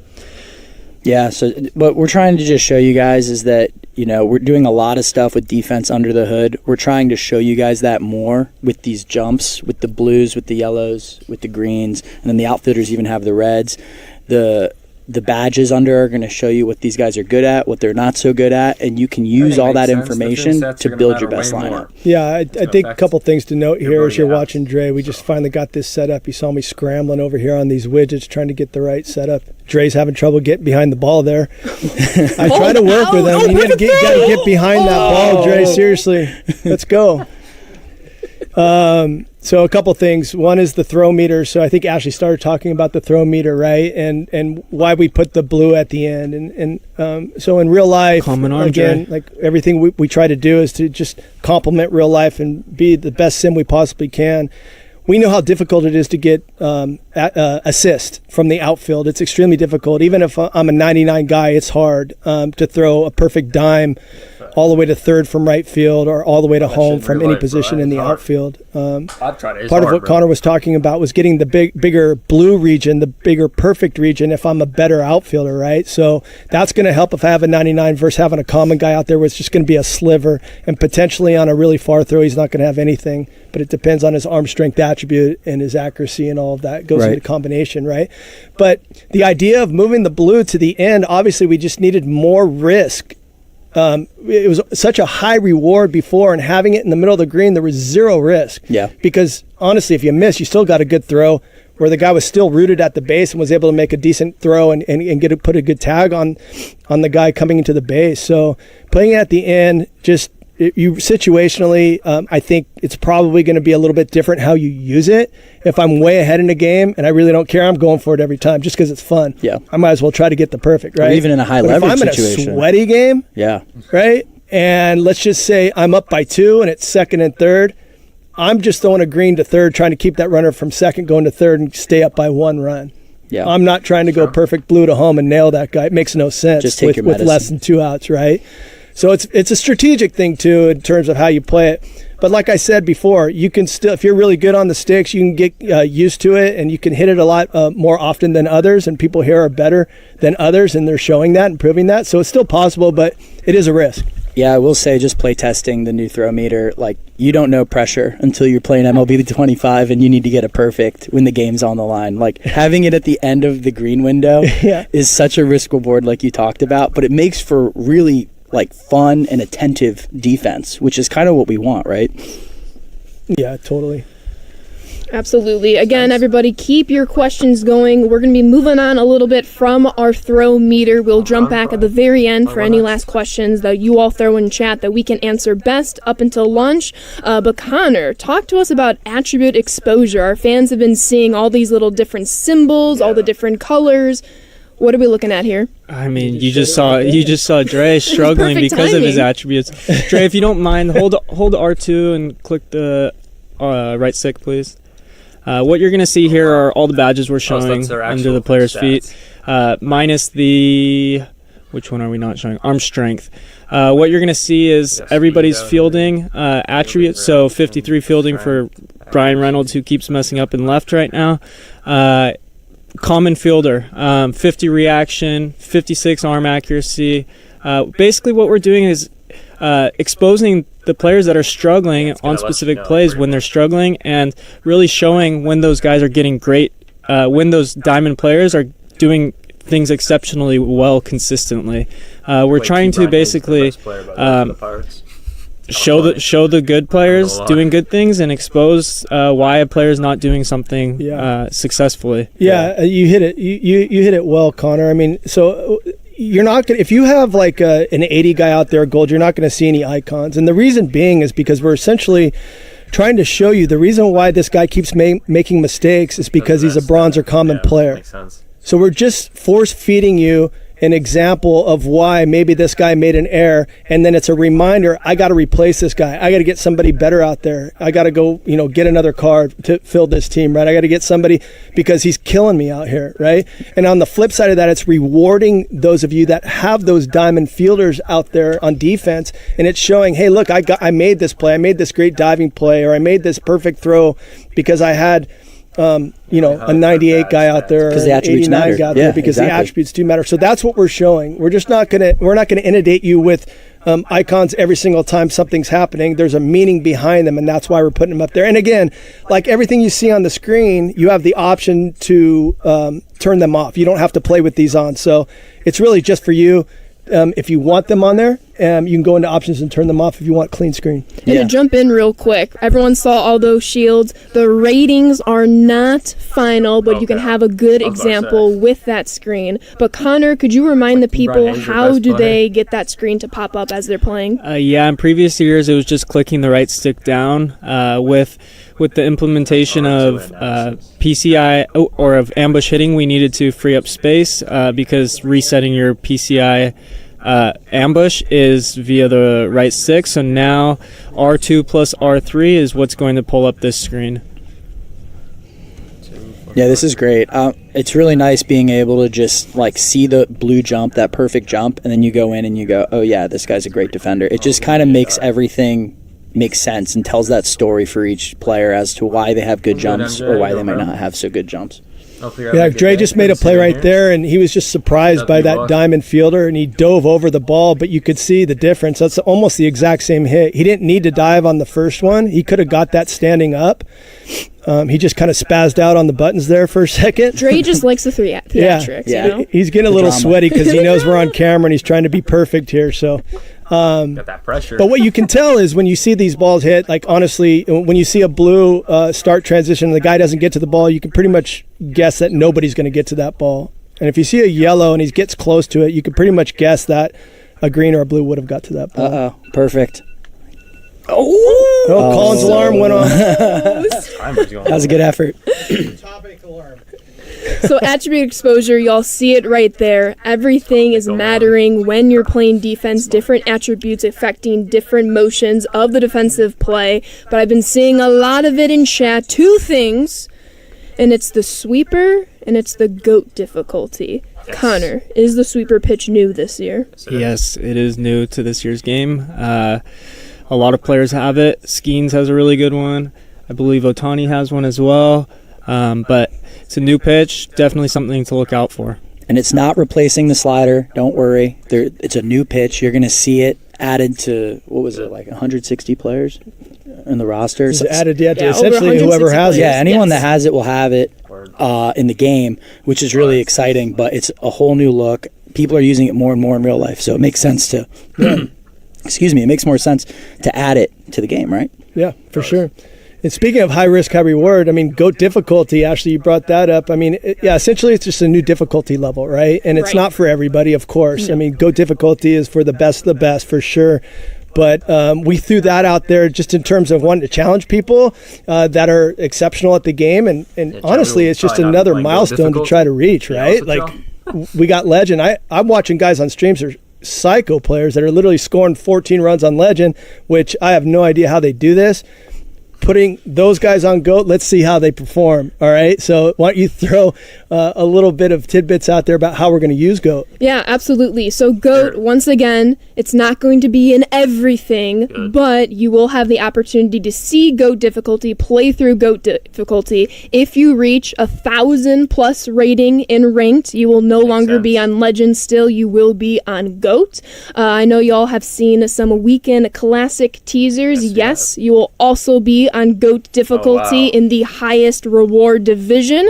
C: yeah, so what we're trying to just show you guys is that, we're doing a lot of stuff with defense under the hood. We're trying to show you guys that more with these jumps, with the blues, with the yellows, with the greens, and then the outfielders even have the reds. The badges under are going to show you what these guys are good at, what they're not so good at, and you can use all that information to build your best lineup.
D: Yeah, I think a couple things to note here as you're watching Dre. We just finally got this set up. You saw me scrambling over here on these widgets trying to get the right setup. Dre's having trouble getting behind the ball there. I try to work with him. You got to get behind that ball, Dre. Seriously. Let's go. So a couple things. One is the throw meter. So I think Ashley started talking about the throw meter, right? And why we put the blue at the end. And so in real life, again, like everything we try to do is to just complement real life and be the best sim we possibly can. We know how difficult it is to get assist from the outfield. It's extremely difficult. Even if I'm a 99 guy, it's hard to throw a perfect dime all the way to third from right field or all the way to home from any position in the outfield.
B: I've tried it.
D: Part of what Connor was talking about was getting the bigger blue region, the bigger perfect region if I'm a better outfielder, right? So that's going to help if I have a 99 versus having a common guy out there where it's just going to be a sliver, and potentially on a really far throw he's not going to have anything, but it depends on his arm strength attribute and his accuracy and all of that goes into combination, right? But the idea of moving the blue to the end, obviously we just needed more risk. It was such a high reward before, and having it in the middle of the green, there was zero risk.
C: Yeah.
D: Because honestly, if you miss, you still got a good throw where the guy was still rooted at the base and was able to make a decent throw and put a good tag on the guy coming into the base. So playing it at the end, just you situationally, I think it's probably going to be a little bit different how you use it. If I'm way ahead in the game and I really don't care, I'm going for it every time just because it's fun.
C: Yeah,
D: I might as well try to get the perfect, right?
C: Or even in a high leverage situation.
D: If I'm in a sweaty game, right, and let's just say I'm up by 2 and it's second and third, I'm just throwing a green to third, trying to keep that runner from second going to third and stay up by 1 run.
C: Yeah,
D: I'm not trying to go perfect blue to home and nail that guy. It makes no sense
C: just take
D: with less than 2 outs, right? So it's a strategic thing too in terms of how you play it. But like I said before, you can still, if you're really good on the sticks, you can get used to it and you can hit it a lot more often than others. And people here are better than others, and they're showing that and proving that. So it's still possible, but it is a risk.
C: Yeah, I will say, just play testing the new throw meter. Like, you don't know pressure until you're playing MLB 25 and you need to get a perfect when the game's on the line. Like, having it at the end of the green window is such a risk reward, like you talked about, but it makes for really fun and attentive defense, which is kind of what we want, right?
D: Yeah, totally.
F: Absolutely. Again, everybody, keep your questions going. We're going to be moving on a little bit from our throw meter. We'll jump back at the very end for any last questions that you all throw in chat that we can answer best up until lunch. But Connor, talk to us about attribute exposure. Our fans have been seeing all these little different symbols, all the different colors. What are we looking at here?
E: I mean, you just saw Dre struggling because of his attributes. Dre, if you don't mind, hold R2 and click the right stick, please. What you're going to see here are all the badges we're showing under the player's feet, minus the, which one are we not showing? Arm strength. What you're going to see is everybody's fielding attributes. So 53 fielding for Brian Reynolds, who keeps messing up in left right now. Common fielder, 50 reaction, 56 arm accuracy. Basically what we're doing is exposing the players that are struggling on specific plays when they're struggling, and really showing when those guys are getting great, when those diamond players are doing things exceptionally well consistently. We're trying to basically show the good players doing good things and expose why a player is not doing something successfully.
D: Yeah, you hit it. You hit it well, Connor. I mean, so you're not gonna, if you have like an 80 guy out there gold, you're not going to see any icons, and the reason being is because we're essentially trying to show you the reason why this guy keeps making mistakes is because he's a bronze or common player.
B: Makes sense.
D: So we're just force feeding you an example of why maybe this guy made an error, and then it's a reminder, I got to replace this guy. I got to get somebody better out there. I got to go, get another card to fill this team, right? I got to get somebody because he's killing me out here, right? And on the flip side of that, it's rewarding those of you that have those diamond fielders out there on defense, and it's showing, hey, look, I made this play. I made this great diving play, or I made this perfect throw because I had a 98 guy out there,
C: because the attributes
D: 89
C: matter.
D: guy out there, because the attributes do matter. So that's what we're showing. We're not gonna inundate you with icons every single time something's happening. There's a meaning behind them, and that's why we're putting them up there. And again, like everything you see on the screen, you have the option to turn them off. You don't have to play with these on. So it's really just for you. If you want them on there, you can go into options and turn them off if you want clean screen.
F: And to jump in real quick, everyone saw all those shields. The ratings are not final, but you can have a good example with that screen. But Connor, could you remind the people how do they get that screen to pop up as they're playing?
E: In previous years it was just clicking the right stick down. With the implementation of PCI or of ambush hitting, we needed to free up space because resetting your PCI ambush is via the right stick. So now R2 plus R3 is what's going to pull up this screen.
C: Yeah, this is great. It's really nice being able to just see the blue jump, that perfect jump, and then you go in and you go, oh yeah, this guy's a great defender. It just kind of makes everything make sense and tells that story for each player as to why they have good jumps or why they might not have so good jumps.
D: Yeah, Dre just made a play right there, and he was just surprised by that diamond fielder, and he dove over the ball, but you could see the difference. That's almost the exact same hit. He didn't need to dive on the first one. He could have got that standing up. He just kind of spazzed out on the buttons there for a second.
F: Dre just likes the theatrics.
D: Yeah. He's getting a little sweaty because he knows we're on camera and he's trying to be perfect here. So,
B: got that pressure.
D: But what you can tell is when you see these balls hit, honestly, when you see a blue start transition and the guy doesn't get to the ball, you can pretty much guess that nobody's going to get to that ball. And if you see a yellow and he gets close to it, you can pretty much guess that a green or a blue would have got to that ball.
C: Perfect.
D: Colin's alarm went on.
C: That was a good effort.
F: So attribute exposure, y'all see it right there. Everything is mattering when you're playing defense, different attributes affecting different motions of the defensive play. But I've been seeing a lot of it in chat. Two things, and it's the sweeper and it's the GOAT difficulty. Yes. Connor, is the sweeper pitch new this year?
E: Yes, it is new to this year's game. A lot of players have it. Skeens has a really good one. I believe Otani has one as well. But it's a new pitch, definitely something to look out for.
C: And it's not replacing the slider. Don't worry. It's a new pitch. You're going to see it added to, 160 players in the roster?
D: It's added to essentially whoever has it.
C: Yeah, anyone that has it will have it in the game, which is really exciting. But it's a whole new look. People are using it more and more in real life, so it makes sense to... it makes more sense to add it to the game, right?
D: Yeah, for sure. And speaking of high risk, high reward, GOAT difficulty, Ashley, you brought that up. Essentially it's just a new difficulty level, right? And it's not for everybody, of course. No. GOAT difficulty is for the best of the best, for sure. But we threw that out there just in terms of wanting to challenge people that are exceptional at the game. And honestly, it's just another milestone to try to reach, right? We got Legend. I'm watching guys on streams that are psycho players that are literally scoring 14 runs on Legend, which I have no idea how they do this. Putting those guys on GOAT, let's see how they perform. All right, so why don't you throw a little bit of tidbits out there about how we're going to use GOAT?
F: Yeah, absolutely. So GOAT, once again, it's not going to be in everything, but you will have the opportunity to see GOAT difficulty, play through GOAT difficulty. If you reach 1,000+ rating in ranked, you will no longer be on Legend. Still, you will be on GOAT. I know y'all have seen some weekend classic teasers. Yes, you will also be on GOAT difficulty in the highest reward division.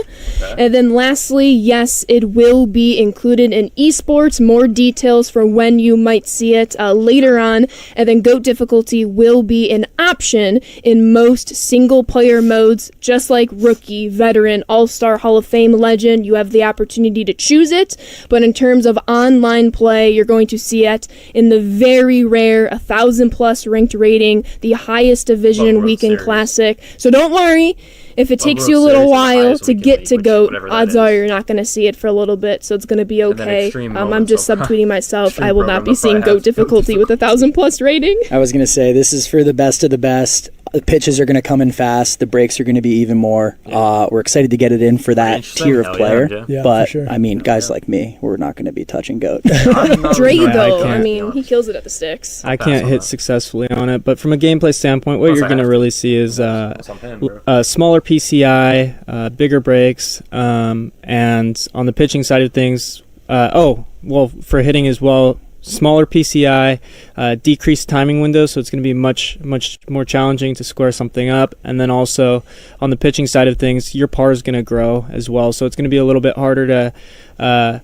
F: And then lastly, yes, it will be included in esports. More details for when you might see it later on. And then GOAT difficulty will be an option in most single player modes, just like Rookie, Veteran, All-Star, Hall of Fame, Legend. You have the opportunity to choose it. But in terms of online play, you're going to see it in the very rare 1,000+ ranked rating, the highest division weekend classic. So don't worry If it takes
B: World
F: you a little
B: Series
F: while
B: highs
F: to
B: we can
F: get
B: make,
F: to
B: which-
F: GOAT,
B: whatever that
F: odds
B: is.
F: are you're not going to see it for a little bit, so it's going to be
B: And then
F: okay.
B: extreme
F: I'm
B: moments
F: just
B: will
F: subtweeting myself.
B: Extreme
F: I will
B: program
F: not be
B: will
F: seeing
B: probably
F: GOAT
B: have
F: difficulty with a 1,000+ rating.
C: I was going to say, this is for the best of the best. The pitches are going to come in fast. The breaks are going to be even more. We're excited to get it in for that
B: interesting.
C: tier of
B: Hell yeah,
C: player.
B: yeah.
D: Yeah,
C: But,
D: for sure.
C: I mean, guys like me, we're not going to be touching GOAT.
F: Dre,
E: Yeah, I
F: though, I
E: can't.
F: mean, he kills it at the sticks.
E: I
B: pass
E: can't
B: on
E: hit
B: that.
E: successfully on it, but from a gameplay standpoint, what
B: Plus
E: you're
B: I
E: going to
B: have
E: really see is
B: That's on him, bro.
E: smaller PCI, bigger breaks, and on the pitching side of things, for hitting as well, smaller PCI, decreased timing window, so it's going to be much more challenging to square something up. And then also on the pitching side of things, your par is going to grow as well, so it's going to be a little bit harder to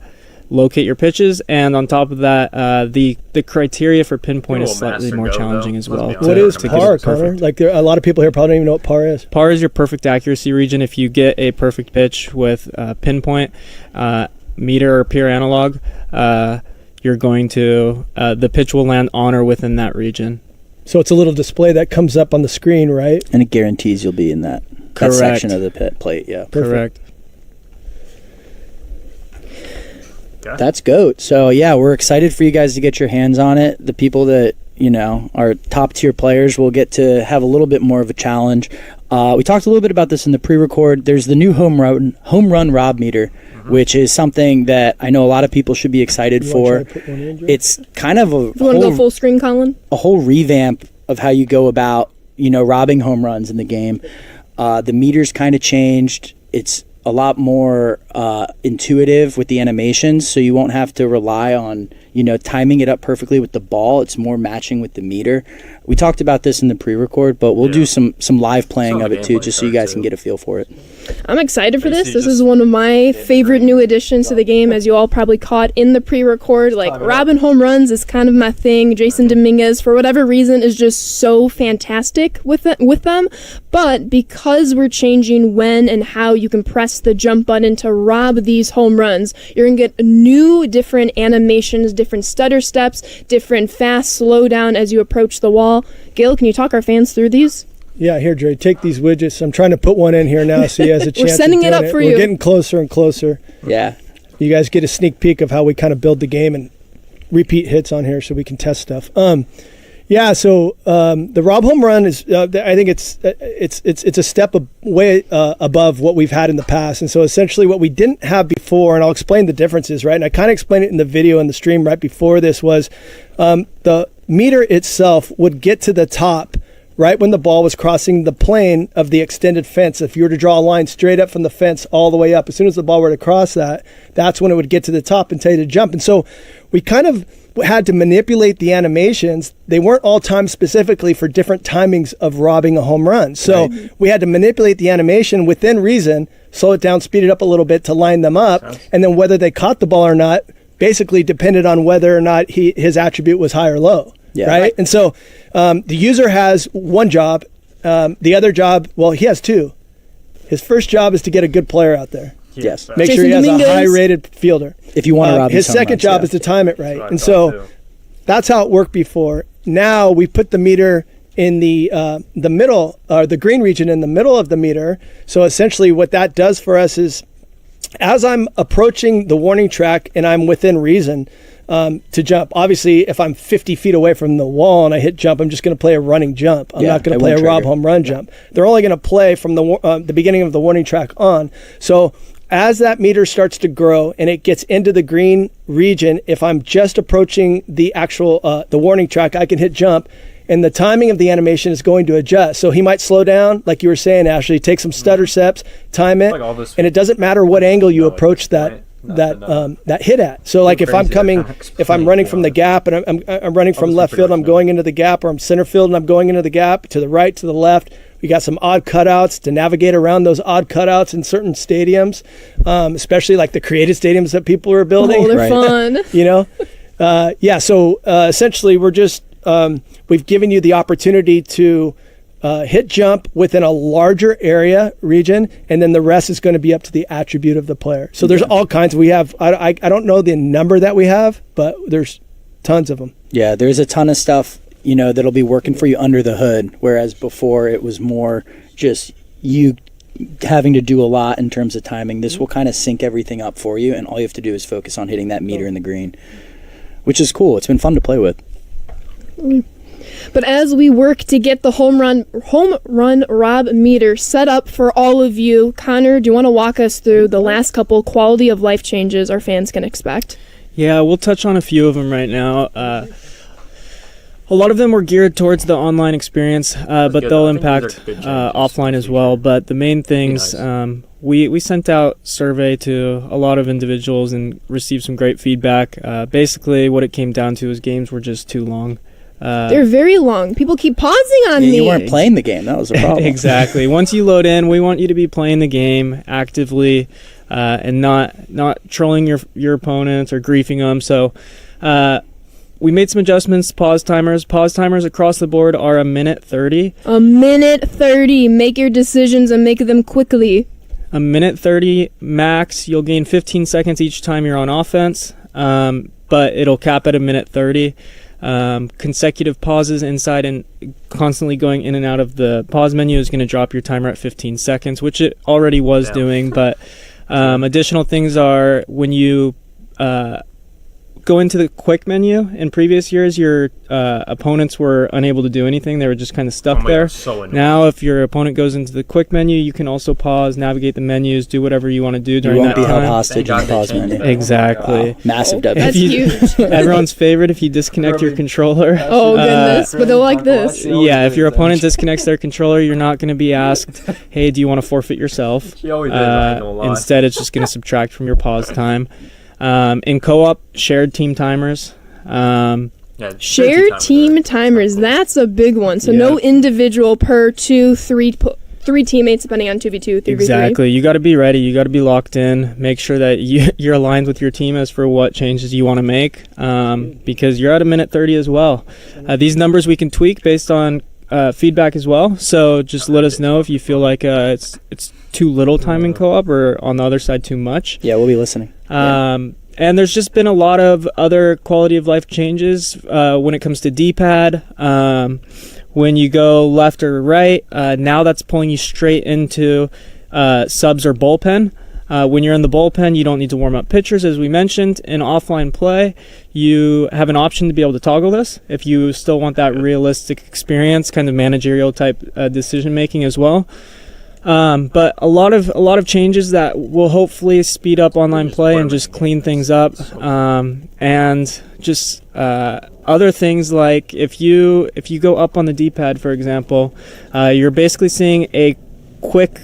E: locate your pitches. And on top of that, the criteria for pinpoint is
B: Little
E: slightly
B: master
E: more
B: go,
E: challenging
B: though.
E: as
B: Let's
E: well.
B: be honest.
D: What is
B: to get
D: par,
B: it
D: Connor?
E: perfect.
D: Like, a lot of people here probably don't even know what par is.
E: Par is your perfect accuracy region. If you get a perfect pitch with pinpoint, meter or pure analog, you're going to the pitch will land on or within that region.
D: So it's a little display that comes up on the screen, right?
C: And it guarantees you'll be in that
E: Correct.
C: section of the plate. Yeah.
E: Correct.
B: Okay.
C: That's GOAT. So yeah, we're excited for you guys to get your hands on it. The people that are top tier players will get to have a little bit more of a challenge. We talked a little bit about this in the pre-record. There's the new home run Rob meter, which is something that I know a lot of people should be excited
D: You
C: for.
D: wanna try to put one in, Joe?
C: It's kind of
F: You want to go full screen, Colin?
C: a whole revamp of how you go about robbing home runs in the game. The meter's kind of changed. It's a lot more intuitive with the animations, so you won't have to rely on timing it up perfectly with the ball. It's more matching with the meter. We talked about this in the pre-record, but we'll do some live playing
B: Some
C: of it too,
B: gameplay
C: just so you
B: card,
C: guys can
B: too.
C: get a feel for it.
F: I'm excited for this.
B: Basically
F: This
B: just
F: is one of my favorite new additions to the game, as you all probably caught in the pre-record. Like, robbing home runs is kind of my thing. Jason Dominguez, for whatever reason, is just so fantastic with them. But because we're changing when and how you can press the jump button to rob these home runs, you're going to get new, different animations, different stutter steps, different fast slowdown as you approach the wall. Gail, can you talk our fans through these?
D: Yeah, here, Dre, take these widgets. I'm trying to put one in here now so he has a chance.
F: sending
D: of
F: it
D: doing
F: up for
D: We're
F: you.
D: getting closer and closer.
C: Yeah.
D: You guys get a sneak peek of how we kind of build the game and repeat hits on here so we can test stuff. The Rob home run is I think it's a step way above what we've had in the past. And so essentially what we didn't have before, and I'll explain the differences, right? And I kind of explained it in the video and the stream right before this, was the meter itself would get to the top right when the ball was crossing the plane of the extended fence. If you were to draw a line straight up from the fence all the way up, as soon as the ball were to cross that, that's when it would get to the top and tell you to jump. And so we kind of had to manipulate the animations. They weren't all timed specifically for different timings of robbing a home run. So we had to manipulate the animation within reason, slow it down, speed it up a little bit to line them up. And then whether they caught the ball or not basically depended on whether or not his attribute was high or low.
C: Yeah.
D: Right? And so the user has one job. The other job, well, he has two. His first job is to get a good player out there.
C: Yes.
D: Make
F: Jason
D: sure he has
F: Dominguez.
D: a high-rated fielder.
C: If you want to rob
D: his
C: these home
D: second
C: runs,
D: job
C: yeah.
D: is to time it right.
B: That's what I
D: And
B: thought,
D: so
B: too.
D: that's how it worked before. Now we put the meter in the middle, or the green region in the middle of the meter. So essentially what that does for us is, as I'm approaching the warning track and I'm within reason to jump, obviously if I'm 50 feet away from the wall and I hit jump, I'm just going to play a running jump. I'm
C: Yeah,
D: not going
C: it
D: to play a
C: won't
D: Rob
C: trigger.
D: home run jump. They're only going to play from the beginning of the warning track on. So as that meter starts to grow and it gets into the green region, if I'm just approaching the actual the warning track, I can hit jump, and the timing of the animation is going to adjust. So he might slow down, like you were saying, Ashley, take some stutter steps, time it,
B: Like all this-
D: and it doesn't matter what angle you
B: No, like
D: approach
B: this
D: that
B: point,
D: that
B: nothing,
D: that hit at. So like if I'm
B: crazy
D: coming,
B: to explain,
D: if I'm running
B: to be
D: from the
B: honest.
D: gap and I'm running from
B: just
D: left
B: pretty
D: field,
B: much
D: I'm
B: know.
D: going into the gap, or I'm center field and I'm going into the gap, to the right, to the left. We got some odd cutouts to navigate around those odd cutouts in certain stadiums, especially like the creative stadiums that people are building.
F: Oh, they're
C: Right.
F: fun.
D: You know, So essentially, we're just we've given you the opportunity to hit jump within a larger area region, and then the rest is going to be up to the attribute of the player. So there's all kinds. We have I don't know the number that we have, but there's tons of them.
C: Yeah, there's a ton of stuff, that'll be working for you under the hood, whereas before it was more just you having to do a lot in terms of timing. This will kind of sync everything up for you, and all you have to do is focus on hitting that meter in the green, which is cool. It's been fun to play with.
F: But as we work to get the home run Rob meter set up for all of you, Connor, do you want to walk us through the last couple quality of life changes our fans can expect?
E: Yeah, we'll touch on a few of them right now. A lot of them were geared towards the online experience, but
B: good,
E: they'll
B: though. I think
E: impact
B: these are good changes,
E: offline
B: to
E: as
B: be
E: well.
B: fair.
E: But the main things,
B: nice.
E: we sent out survey to a lot of individuals and received some great feedback. Basically, what it came down to is games were just too long.
F: They're very long. People keep pausing on me.
C: You weren't playing the game. That was a problem.
E: Exactly. Once you load in, we want you to be playing the game actively and not trolling your opponents or griefing them. So we made some adjustments to pause timers. Pause timers across the board are a minute 30.
F: A minute 30. Make your decisions and make them quickly.
E: A minute 30 max. You'll gain 15 seconds each time you're on offense, but it'll cap at a minute 30. Consecutive pauses inside and constantly going in and out of the pause menu is going to drop your timer at 15 seconds, which it already was doing. But additional things are when you go into the quick menu. In previous years, your opponents were unable to do anything. They were just kind of stuck there.
B: So
E: Now, if your opponent goes into the quick menu, you can also pause, navigate the menus, do whatever you want to do
C: You
E: during
C: won't
E: that
C: be held
E: time.
C: hostage in the pause menu.
E: Exactly.
C: Massive W.
F: That's huge.
E: Everyone's favorite if you disconnect your controller.
F: Oh, goodness. But they'll like this.
E: Yeah, if your opponent disconnects their controller, you're not going to be asked, hey, do you want to forfait yourself?
B: She always is, I ain't gonna lie.
E: Instead, it's just going to subtract from your pause time. In co-op, shared team timers.
F: Shared team timers. That's a big one. So no individual per 2, 3 teammates, depending on 2v2, 3v3.
E: Exactly. You got to be ready. You got to be locked in. Make sure that you're aligned with your team as for what changes you want to make, because you're at a minute 30 as well. These numbers we can tweak based on feedback as well. So just let us know if you feel like it's too little time in co-op, or on the other side too much.
C: Yeah, we'll be listening.
E: And there's just been a lot of other quality of life changes when it comes to D-pad. When you go left or right, now that's pulling you straight into subs or bullpen. When you're in the bullpen, you don't need to warm up pitchers, as we mentioned. In offline play, you have an option to be able to toggle this if you still want that realistic experience, kind of managerial type decision making as well. But a lot of changes that will hopefully speed up online play and just clean things up. And just other things like if you go up on the D-pad, for example, you're basically seeing a quick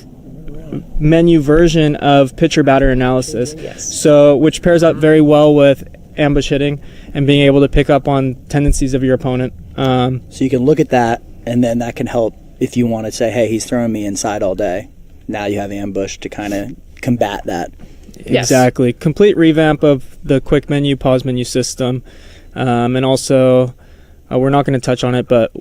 E: menu version of pitcher batter analysis. So which pairs up very well with ambush hitting and being able to pick up on tendencies of your opponent.
C: So you can look at that, and then that can help if you want to say, hey, he's throwing me inside all day. Now you have ambush to kind of combat that.
E: Exactly. Complete revamp of the quick menu, pause menu system. And also, we're not going to touch on it but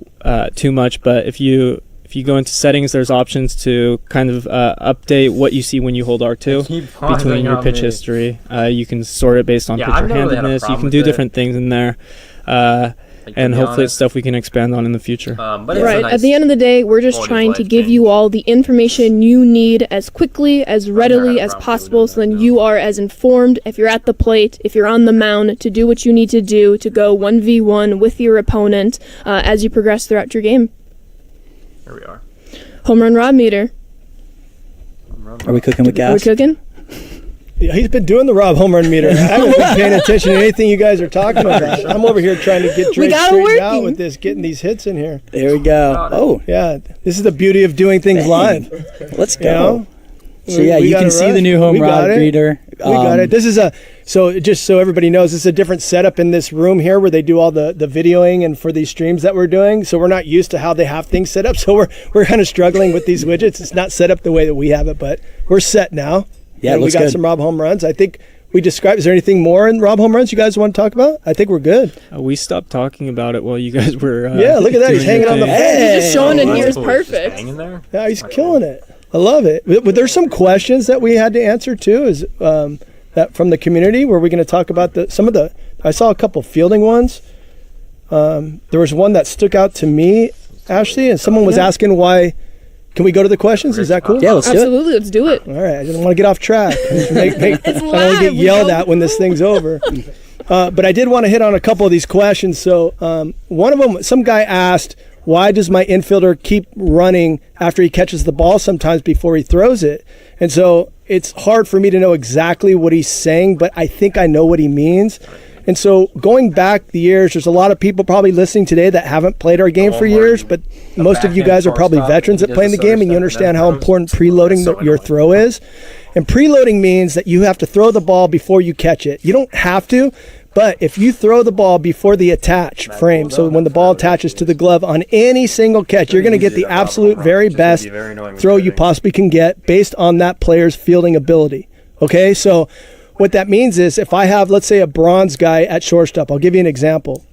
E: too much, but if you go into settings, there's options to kind of update what you see when you hold R2 between your pitch history. You can sort it based on pitcher handedness. You can do different things in there. And hopefully it's stuff we can expand on in the future.
F: Right. At the end of the day, we're just trying to give you all the information you need as quickly, as readily as possible, so then you are as informed if you're at the plate, if you're on the mound, to do what you need to do to go 1v1 with your opponent as you progress throughout your game.
B: Here we are.
F: Home run Rob meter.
C: Are we cooking with
F: Are we
C: gas?
F: cooking?
D: Yeah, he's been doing the Rob home run meter. I haven't been paying attention to anything you guys are talking about. I'm over here trying to get Drake straightened out with this, getting these hits in here.
C: There we go. Oh,
D: Yeah, this is the beauty of doing things live.
C: let's go.
D: You know?
C: So yeah,
D: We
C: you
D: got
C: can
D: it
C: see
D: right.
C: the new home
D: We got
C: run
D: it.
C: reader.
D: We got it. This is just so everybody knows, this is a different setup in this room here where they do all the videoing and for these streams that we're doing. So we're not used to how they have things set up. So we're kind of struggling with these widgets. It's not set up the way that we have it, but we're set now.
C: Yeah, it
D: And we
C: looks
D: got
C: good.
D: some Rob home runs. I think we described. Is there anything more in Rob home runs you guys want to talk about? I think we're good.
E: We stopped talking about it while you guys were.
D: Yeah, look at that. He's
E: doing your
D: hanging on the
E: thing.
D: fence.
F: He's just showing it
B: That's
F: here is
B: cool. It's just
F: perfect.
B: hanging there.
D: Yeah, he's killing it. I love it. But there's some questions that we had to answer too. Is that from the community? Were we going to talk about some of the? I saw a couple fielding ones. There was one that stuck out to me, Ashley, and someone was asking why Can we go to the questions? Is that cool?
C: Yeah, let's do it.
F: Absolutely, let's do it.
D: All right, I didn't want to get off track. I don't want to get yelled at when this thing's over. But I did want to hit on a couple of these questions. So one of them, some guy asked, why does my infielder keep running after he catches the ball sometimes before he throws it? And so it's hard for me to know exactly what he's saying, but I think I know what he means. And so going back the years, there's a lot of people probably listening today that haven't played our game for years, but most of you guys are probably veterans at playing the game, and you understand how important preloading your throw is. And preloading means that you have to throw the ball before you catch it. You don't have to, but if you throw the ball before the attach frame, so when the ball attaches to the glove on any single catch, you're going to get the absolute very best throw you possibly can get based on that player's fielding ability. Okay, so what that means is if I have, let's say, a bronze guy at shortstop, I'll give you an example,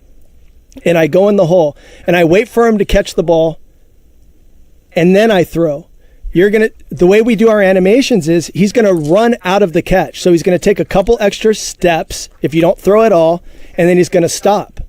D: and I go in the hole, and I wait for him to catch the ball, and then I throw. The way we do our animations is he's going to run out of the catch. So he's going to take a couple extra steps if you don't throw at all, and then he's going to stop.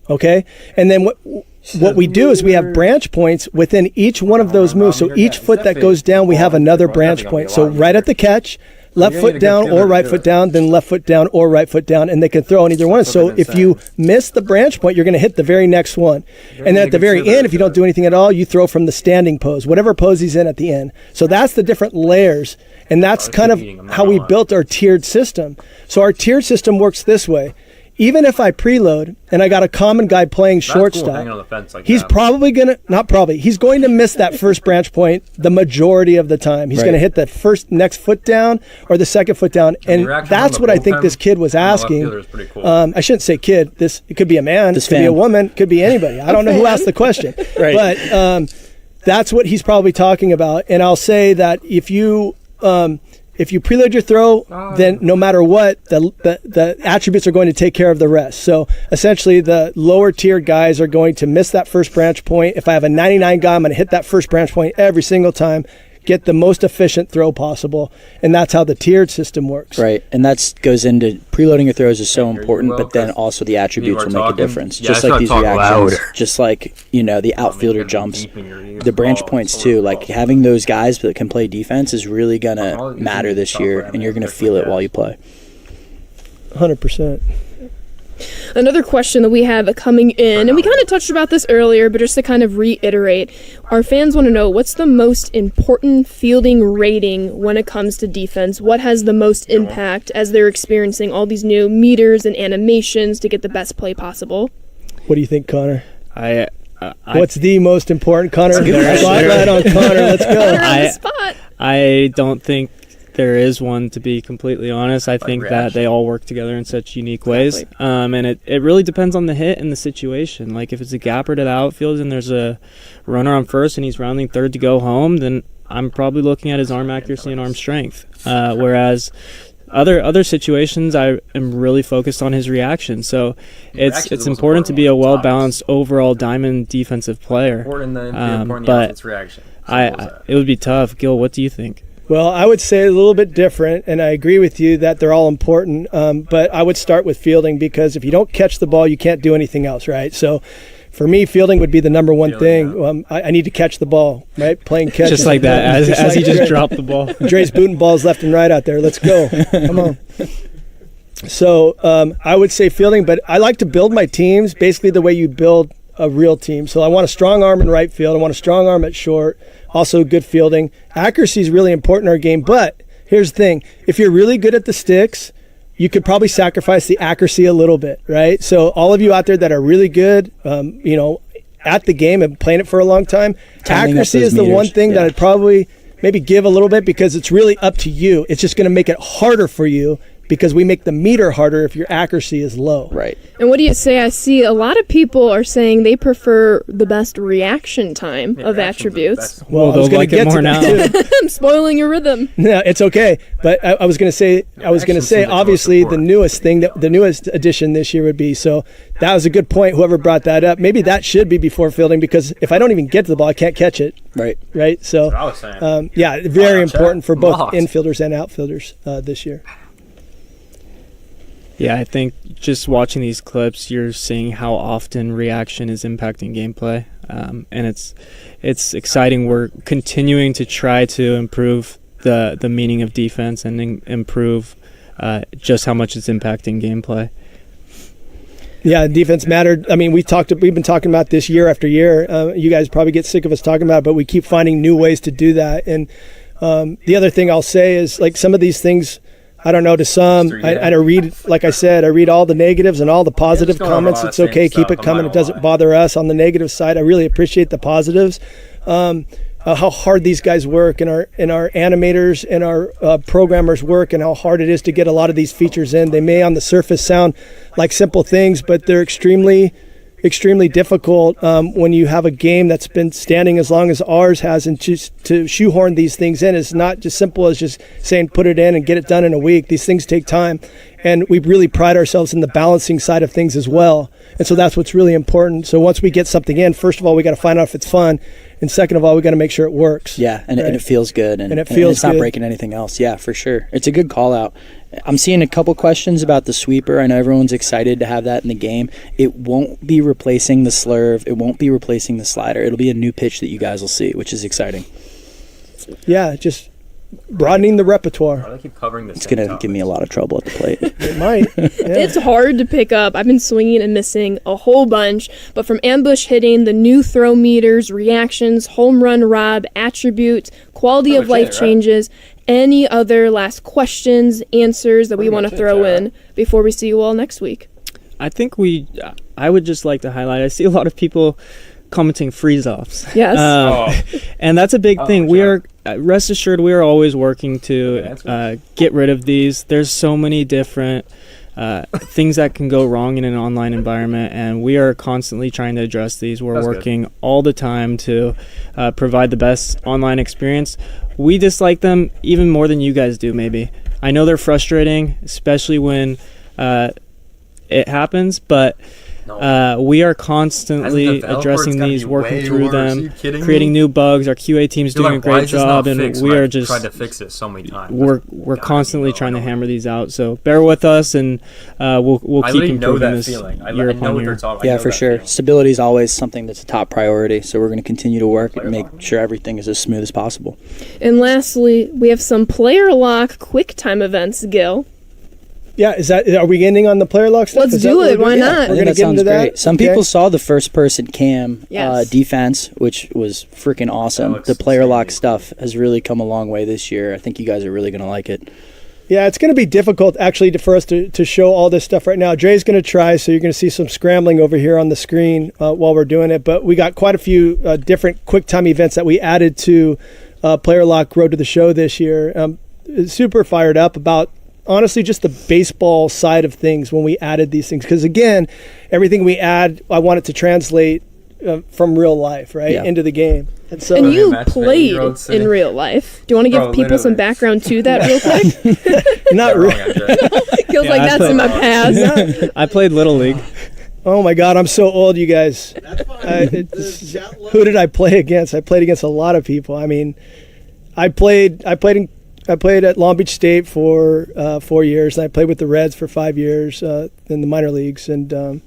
D: Okay? And then what we do is we have branch points within each one of those moves. So each foot that goes down, we have another branch point. So right at the catch, left foot down or right foot down, then left foot down or right foot down, and they can throw on either one. So if you miss the branch point, you're going to hit the very next one. And then at the very end, if you don't do anything at all, you throw from the standing pose, whatever pose he's in at the end. So that's the different layers, and that's kind of how we built our tiered system. So our tiered system works this way. Even if I preload and I got a common guy playing shortstop, he's probably going to, he's going to miss that first branch point the majority of the time. He's going to hit the next foot down or the second foot down. And that's what I think this kid was asking. I shouldn't say kid. It could be a man, it could be a woman, it could be anybody. I don't know who asked the question. But that's what he's probably talking about. And I'll say that if you preload your throw, then no matter what, the attributes are going to take care of the rest. So essentially, the lower tier guys are going to miss that first branch point. If I have a 99 guy, I'm going to hit that first branch point every single time, get the most efficient throw possible, and that's how the tiered system works.
C: Right, and that goes into preloading your throws is so important, but then also the attributes will make a difference. Just like these reactions, just like the outfielder jumps, the branch points too. Like having those guys that can play defense is really gonna matter this year, and you're gonna feel it while you play.
D: 100%.
F: Another question that we have coming in, and we kind of touched about this earlier, but just to kind of reiterate, our fans want to know, what's the most important fielding rating when it comes to defense? What has the most impact as they're experiencing all these new meters and animations to get the best play possible?
D: What do you think, Connor?
E: What's
D: the most important, Connor? Spotlight on Connor. Let's go.
F: Connor on the spot.
E: I don't think there is one, to be completely honest. I think that they all work together in such unique ways. And it really depends on the hit and the situation. Like if it's a gapper to the outfield and there's a runner on first and he's rounding third to go home, then I'm probably looking at his arm accuracy and arm strength. Whereas other situations, I am really focused on his reaction. So it's important to be a well-balanced overall diamond defensive player. But it would be tough. Gil, what do you think?
D: Well, I would say a little bit different, and I agree with you that they're all important, but I would start with fielding, because if you don't catch the ball, you can't do anything else, right? So for me, fielding would be the number one thing. I need to catch the ball, right? Playing catch.
E: Just like that, as he just dropped the ball.
D: Dre's booting balls left and right out there. Let's go. Come on. So I would say fielding, but I like to build my teams basically the way you build a real team. So I want a strong arm in right field. I want a strong arm at short. Also good fielding. Accuracy is really important in our game, but here's the thing. If you're really good at the sticks, you could probably sacrifice the accuracy a little bit, right? So all of you out there that are really good, at the game and playing it for a long time, accuracy is the one thing that I'd probably maybe give a little bit, because it's really up to you. It's just going to make it harder for you, because we make the meter harder if your accuracy is low.
C: Right.
F: And what do you say? I see a lot of people are saying they prefer the best reaction time of attributes.
D: Well, I was going to get more now.
F: I'm spoiling your rhythm.
D: No, it's okay. But I was going to say, obviously the newest addition this year would be, so that was a good point. Whoever brought that up, maybe that should be before fielding, because if I don't even get to the ball, I can't catch it. Right. So,
B: that's what I was saying.
D: Very important for both infielders and outfielders this year.
E: Yeah, I think just watching these clips, you're seeing how often reaction is impacting gameplay, and it's exciting. We're continuing to try to improve the meaning of defense and improve just how much it's impacting gameplay.
D: Yeah, defense mattered. I mean, we've been talking about this year after year. You guys probably get sick of us talking about it, but we keep finding new ways to do that. And the other thing I'll say is, like, some of these things, I don't know, to some, I read, like I said, I read all the negatives and all the positive comments. It's okay, keep it coming. It doesn't bother us. On the negative side, I really appreciate the positives. How hard these guys work, and our animators and our programmers work, and how hard it is to get a lot of these features in. They may on the surface sound like simple things, but they're extremely difficult when you have a game that's been standing as long as ours has, and just to shoehorn these things in is not just simple as just saying put it in and get it done in a week. These things take time, and we really pride ourselves in the balancing side of things as well. And so that's what's really important. So once we get something in, first of all, we got to find out if it's fun, and second of all, we got to make sure it works.
C: Yeah, and it feels good, and
D: it feels
C: it's not
D: good.
C: breaking anything else. Yeah, for sure. It's a good call out. I'm seeing a couple questions about the sweeper. I know everyone's excited to have that in the game. It won't be replacing the slurve. It won't be replacing the slider. It'll be a new pitch that you guys will see, which is exciting.
D: Yeah, just broadening the repertoire.
B: They keep covering this.
C: It's going to give me a lot of trouble at the plate.
D: It might. Yeah.
F: It's hard to pick up. I've been swinging and missing a whole bunch, but from ambush hitting, the new throw meters, reactions, home run rob, attributes, quality of life changes, any other last questions, answers that we want to throw in before we see you all next week?
E: I think I would just like to highlight, I see a lot of people commenting freeze-offs.
F: Yes.
E: And that's a big thing. We are, rest assured, we are always working to get rid of these. There's so many different things that can go wrong in an online environment, and we are constantly trying to address these. We're working all the time to provide the best online experience. We dislike them even more than you guys do, maybe. I know they're frustrating, especially when it happens, but we are constantly addressing these, working through them, creating new bugs. Our QA team's doing a great job, and we are just
B: tried to fix it so many times.
E: We're constantly trying to hammer these out. So bear with us, and we'll keep improving this year upon year.
C: Yeah, for sure. Stability is always something that's a top priority. So we're going to continue to work and make sure everything is as smooth as possible.
F: And lastly, we have some player lock quick time events, Gil.
D: Yeah, are we ending on the player lock stuff?
F: Let's do it. Why not?
D: We're going to get into that.
C: Great. Some people saw the first person cam
F: Yes.
C: defense, which was freaking awesome. The player lock stuff has really come a long way this year. I think you guys are really going to like it.
D: Yeah, it's going to be difficult actually for us to show all this stuff right now. Dre's going to try, so you're going to see some scrambling over here on the screen while we're doing it. But we got quite a few different quick time events that we added to Player Lock Road to the Show this year. Super fired up about, honestly, just the baseball side of things when we added these things. Because, again, everything we add, I want it to translate from real life, right, into the game. And so,
F: and you played in real life. Do you want to give people some background to that real quick?
D: Not really.
F: Feels like that's in my past.
E: I played Little League.
D: Oh my God, I'm so old, you guys. Who did I play against? I played against a lot of people. I mean, I played at Long Beach State for 4 years, and I played with the Reds for 5 years in the minor leagues, and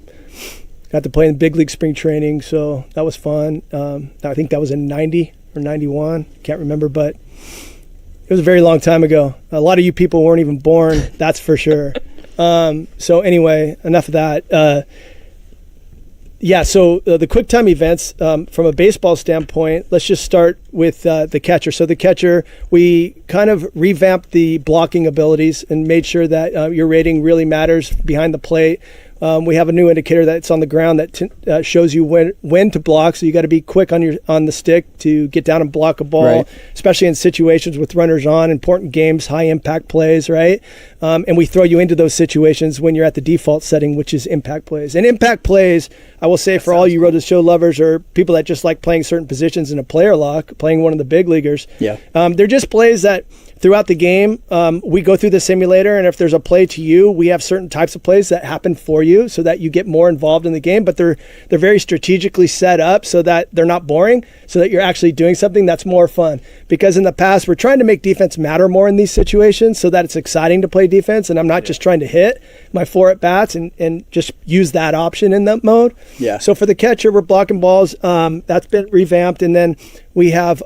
D: got to play in big league spring training, so that was fun. I think that was in 90 or 91, can't remember, but it was a very long time ago. A lot of you people weren't even born, that's for sure. So anyway, enough of that. So the quick time events, from a baseball standpoint, let's just start with the catcher. So the catcher, we kind of revamped the blocking abilities and made sure that your rating really matters behind the plate. We have a new indicator that's on the ground that shows you when to block. So you got to be quick on the stick to get down and block a ball, especially in situations with runners on, important games, high impact plays, right? And we throw you into those situations when you're at the default setting, which is impact plays. And impact plays, I will say, for all you Road to the Show lovers or people that just like playing certain positions in a player lock, playing one of the big leaguers, they're just plays that throughout the game, we go through the simulator, and if there's a play to you, we have certain types of plays that happen for you so that you get more involved in the game, but they're very strategically set up so that they're not boring, so that you're actually doing something that's more fun. Because in the past, we're trying to make defense matter more in these situations so that it's exciting to play defense, and I'm not just trying to hit my 4 at-bats and just use that option in that mode.
C: Yeah.
D: So for the catcher, we're blocking balls. That's been revamped, and then we have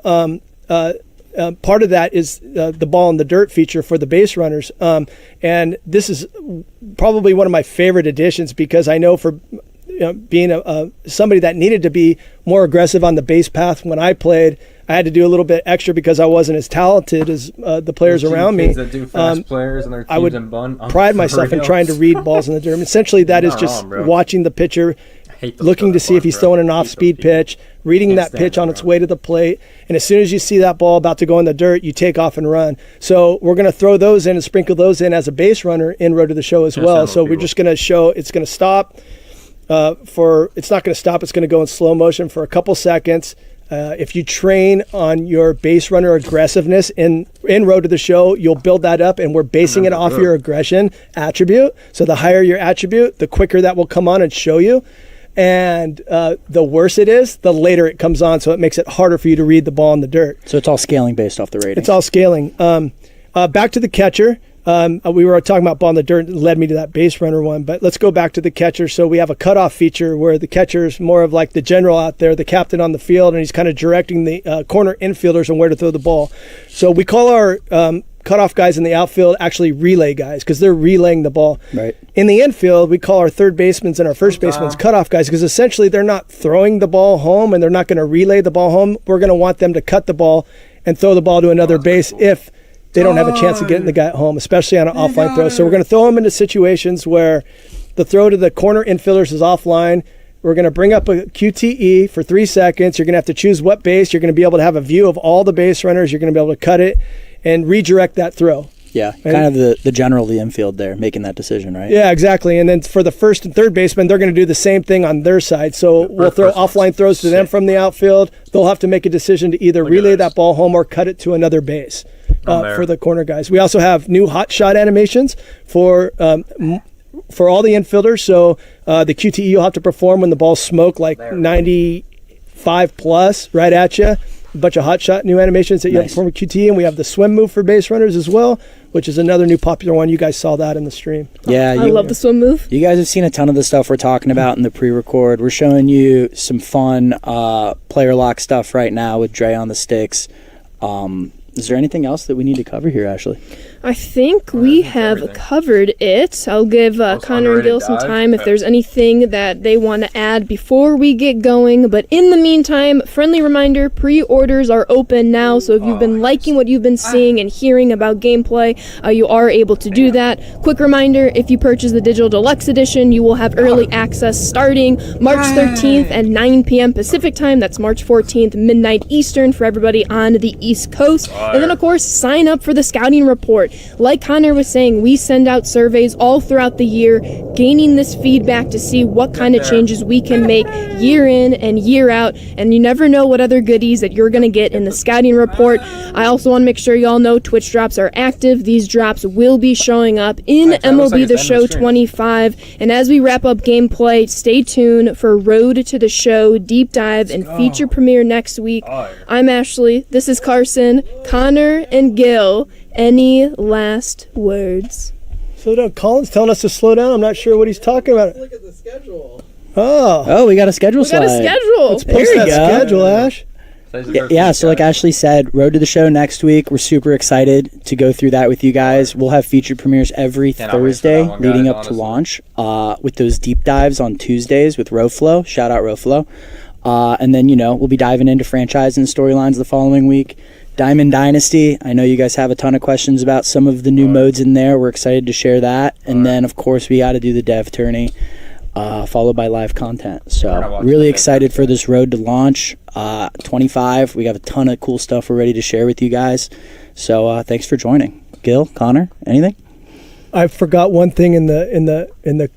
D: part of that is the ball in the dirt feature for the base runners. And this is probably one of my favorite additions because I know for being somebody that needed to be more aggressive on the base path when I played, I had to do a little bit extra because I wasn't as talented as the players around me.
B: That do fast players and their teams
D: I would
B: in bun.
D: pride myself in trying to read balls in the dirt. Essentially, that is just watching the pitcher, looking to see if he's throwing an off-speed pitch, reading that pitch on its way to the plate, and as soon as you see that ball about to go in the dirt, you take off and run. So we're going to throw those in and sprinkle those in as a base runner in Road to the Show as well. So we're just going to show it's going to stop. It's not going to stop. It's going to go in slow motion for a couple seconds. If you train on your base runner aggressiveness in Road to the Show, you'll build that up, and we're basing it off your aggression attribute. So the higher your attribute, the quicker that will come on and show you. And the worse it is, the later it comes on, so it makes it harder for you to read the ball in the dirt.
C: So it's all scaling based off the rating.
D: It's all scaling. Back to the catcher. We were talking about ball in the dirt, and led me to that base runner one, but let's go back to the catcher. So we have a cutoff feature where the catcher is more of like the general out there, the captain on the field, and he's kind of directing the corner infielders on where to throw the ball. So we call our cutoff guys in the outfield actually relay guys because they're relaying the ball.
C: Right.
D: In the infield, we call our third basemen and our first basemen cutoff guys because essentially they're not throwing the ball home and they're not going to relay the ball home. We're going to want them to cut the ball and throw the ball to another base if they don't have a chance of getting the guy at home, especially on an offline throw. So we're going to throw them into situations where the throw to the corner infielders is offline. We're going to bring up a QTE for 3 seconds. You're going to have to choose what base. You're going to be able to have a view of all the base runners. You're going to be able to cut it and redirect that throw.
C: Yeah,
D: right?
C: kind of the general of the infield there, making that decision, right?
D: Yeah, exactly. And then for the first and third baseman, they're going to do the same thing on their side. So we'll throw offline throws to them from the outfield. They'll have to make a decision to either relay that ball home or cut it to another base for the corner guys. We also have new hot shot animations for all the infielders. So the QTE you'll have to perform when the ball's smoked like 95 plus right at you. A bunch of hot shot new animations that you have to perform with QTE, and we have the swim move for base runners as well, which is another new popular one. You guys saw that in the stream.
C: Yeah,
F: I love the swim move.
C: You guys have seen a ton of the stuff we're talking about in the pre-record. We're showing you some fun player lock stuff right now with Dre on the sticks. Is there anything else that we need to cover here, Ashley?
F: I think we have covered it. I'll give Connor and Gil some time if there's anything that they want to add before we get going. But in the meantime, friendly reminder, pre-orders are open now. So if you've been liking what you've been seeing and hearing about gameplay, you are able to do that. Quick reminder, if you purchase the Digital Deluxe Edition, you will have early access starting March 13th at 9 p.m. Pacific Time. That's March 14th, midnight Eastern for everybody on the East Coast. And then, of course, sign up for the scouting report. Like Connor was saying, we send out surveys all throughout the year, gaining this feedback to see what kind of changes we can make year in and year out. And you never know what other goodies that you're going to get in the scouting report. I also want to make sure y'all know Twitch drops are active. These drops will be showing up in MLB The Show 25. And as we wrap up gameplay, stay tuned for Road to the Show deep dive and feature premiere next week. I'm Ashley. This is Carson, Connor, and Gil. Any last words?
D: Slow down. Colin's telling us to slow down. I'm not sure what he's talking about.
H: Look at the schedule.
D: Oh,
C: we got a schedule slide.
F: We got a schedule.
D: Let's post that schedule, Ash.
C: Yeah, so like Ashley said, Road to the Show next week. We're super excited to go through that with you guys. We'll have featured premieres every Thursday leading up to launch with those deep dives on Tuesdays with RoFlow. Shout out RoFlow. And then, we'll be diving into franchise and storylines the following week. Diamond Dynasty, I know you guys have a ton of questions about some of the new modes in there. We're excited to share that. And then, of course, we got to do the dev tourney, followed by live content. So really excited for this road to launch 25. We got a ton of cool stuff we're ready to share with you guys. So thanks for joining. Gil, Connor, anything?
D: I forgot one thing in the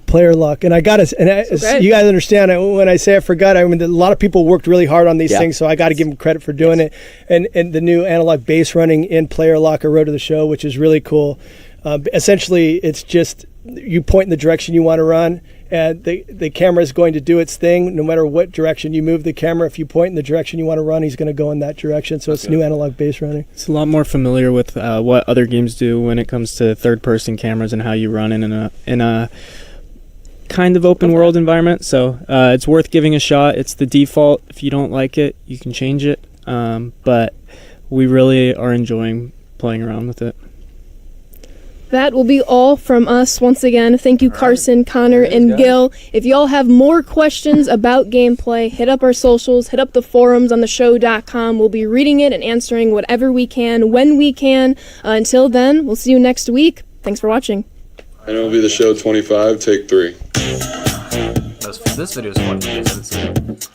D: player luck. And I got to, and you guys understand, when I say I forgot, I mean, a lot of people worked really hard on these things, so I got to give them credit for doing it. And the new analog base running in player lock I wrote to the show, which is really cool. Essentially, it's just you point in the direction you want to run, and the camera is going to do its thing no matter what direction you move the camera. If you point in the direction you want to run, he's going to go in that direction. So it's new analog base running.
E: It's a lot more familiar with what other games do when it comes to third-person cameras and how you run in a kind of open world environment. So it's worth giving a shot. It's the default. If you don't like it, you can change it. But we really are enjoying playing around with it.
F: That will be all from us. Once again, thank you, Carson, Connor, and Gil. If y'all have more questions about gameplay, hit up our socials, hit up the forums on theshow.com. We'll be reading it and answering whatever we can, when we can. Until then, we'll see you next week. Thanks for watching.
H: MLB The Show 25, take 3.
B: This video is fun.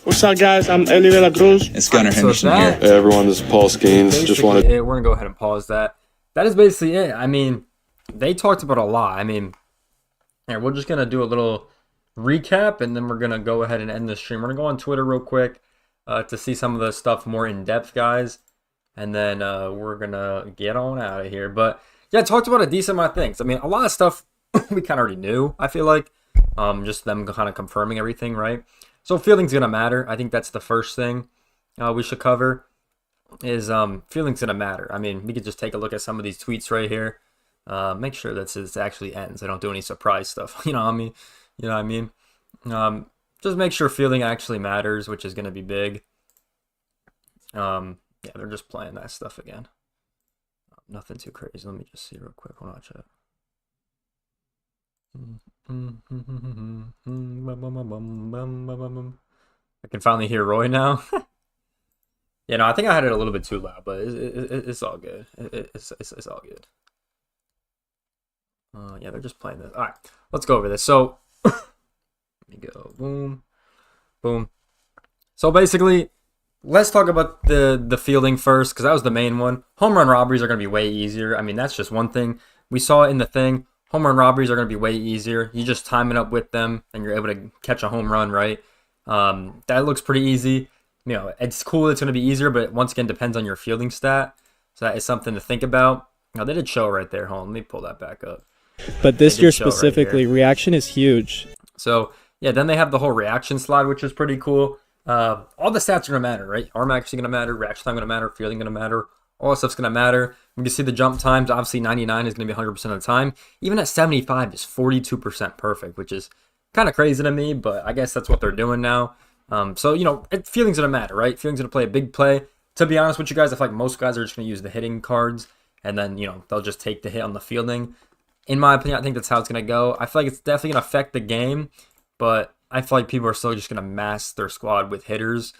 I: What's up, guys? I'm Eli De La Cruz.
J: It's Gunnar Henderson here.
H: Hey, everyone, this is Paul Skeens. Just wanted.
B: We're going to go ahead and pause that. That is basically it. I mean, they talked about a lot. I mean, here, we're just going to do a little recap, and then we're going to go ahead and end the stream. We're going to go on Twitter real quick to see some of the stuff more in depth, guys. And then we're going to get on out of here. But, yeah, talked about a decent amount of things. I mean, a lot of stuff we kind of already knew, I feel like. Just them kind of confirming everything, right? So fielding's going to matter. I think that's the first thing we should cover is fielding's going to matter. I mean, we could just take a look at some of these tweets right here. Make sure that this actually ends. I don't do any surprise stuff. You know what I mean? Just make sure fielding actually matters, which is going to be big. Yeah, they're just playing that stuff again. Nothing too crazy. Let me just see real quick. Hold on, chat. I can finally hear Roy now. Yeah, no, I think I had it a little bit too loud, but it's all good. It's all good. Yeah, they're just playing this. All right, let's go over this. So, let me go. Boom, boom. So basically, let's talk about the fielding first, because that was the main one. Home run robberies are going to be way easier. I mean, that's just one thing. We saw it in the thing. Home run robberies are going to be way easier. You just time it up with them, and you're able to catch a home run, right? That looks pretty easy. You know, it's cool. It's going to be easier, but once again, depends on your fielding stat. So that is something to think about. Now, they did show right there. Hold on, let me pull that back up.
E: But this year specifically, reaction is huge.
B: So, yeah, then they have the whole reaction slide, which is pretty cool. All the stats are going to matter, right? Arm accuracy going to matter, reaction time going to matter, fielding going to matter. All that stuff's going to matter. You can see the jump times. Obviously, 99 is going to be 100% of the time. Even at 75 is 42% perfect, which is kind of crazy to me, but I guess that's what they're doing now. So, you know, feeling's going to matter, right? Feeling's going to play a big play. To be honest with you guys, I feel like most guys are just going to use the hitting cards, and then, you know, they'll just take the hit on the fielding. In my opinion, I think that's how it's going to go. I feel like it's definitely going to affect the game, but I feel like people are still just going to mask their squad with hitters,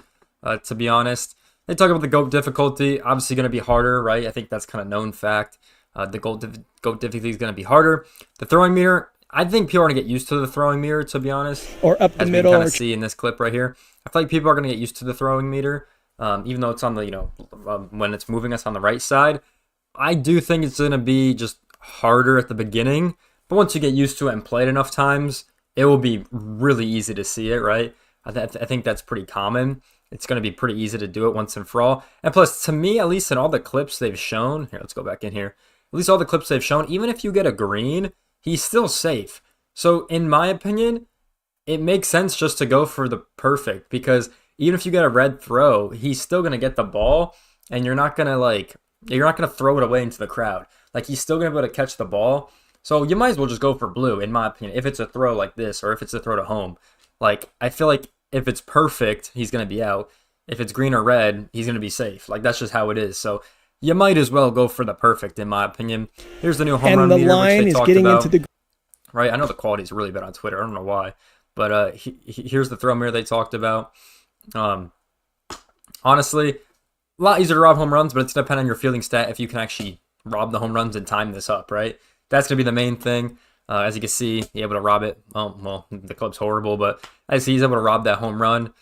B: to be honest. They talk about the GOAT difficulty, obviously going to be harder, right? I think that's kind of known fact. The GOAT difficulty is going to be harder. The throwing meter, I think people are going to get used to the throwing meter, to be honest.
D: Or up the middle.
B: As we kind of see in this clip right here. I feel like people are going to get used to the throwing meter, even though it's on the, you know, when it's moving us on the right side. I do think it's going to be just harder at the beginning, but once you get used to it and play it enough times, it will be really easy to see it, right? I think that's pretty common. It's going to be pretty easy to do it once and for all. And plus, to me, at least in all the clips they've shown, here, let's go back in here. At least all the clips they've shown, even if you get a green, he's still safe. So, in my opinion, it makes sense just to go for the perfect, because even if you get a red throw, he's still going to get the ball, and you're not going to throw it away into the crowd. Like, he's still going to be able to catch the ball. So, you might as well just go for blue, in my opinion, if it's a throw like this, or if it's a throw to home. Like, I feel like if it's perfect, he's going to be out. If it's green or red, he's going to be safe. Like, that's just how it is. So, you might as well go for the perfect, in my opinion. Here's the new home run meter, which they talked about. Right, I know the quality is really bad on Twitter. I don't know why. But here's the throw mirror they talked about. Honestly, a lot easier to rob home runs, but it's depending on your fielding stat if you can actually rob the home runs and time this up, right? That's going to be the main thing. As you can see, he's able to rob it. Oh, well, the club's horrible, but as he's able to rob that home run.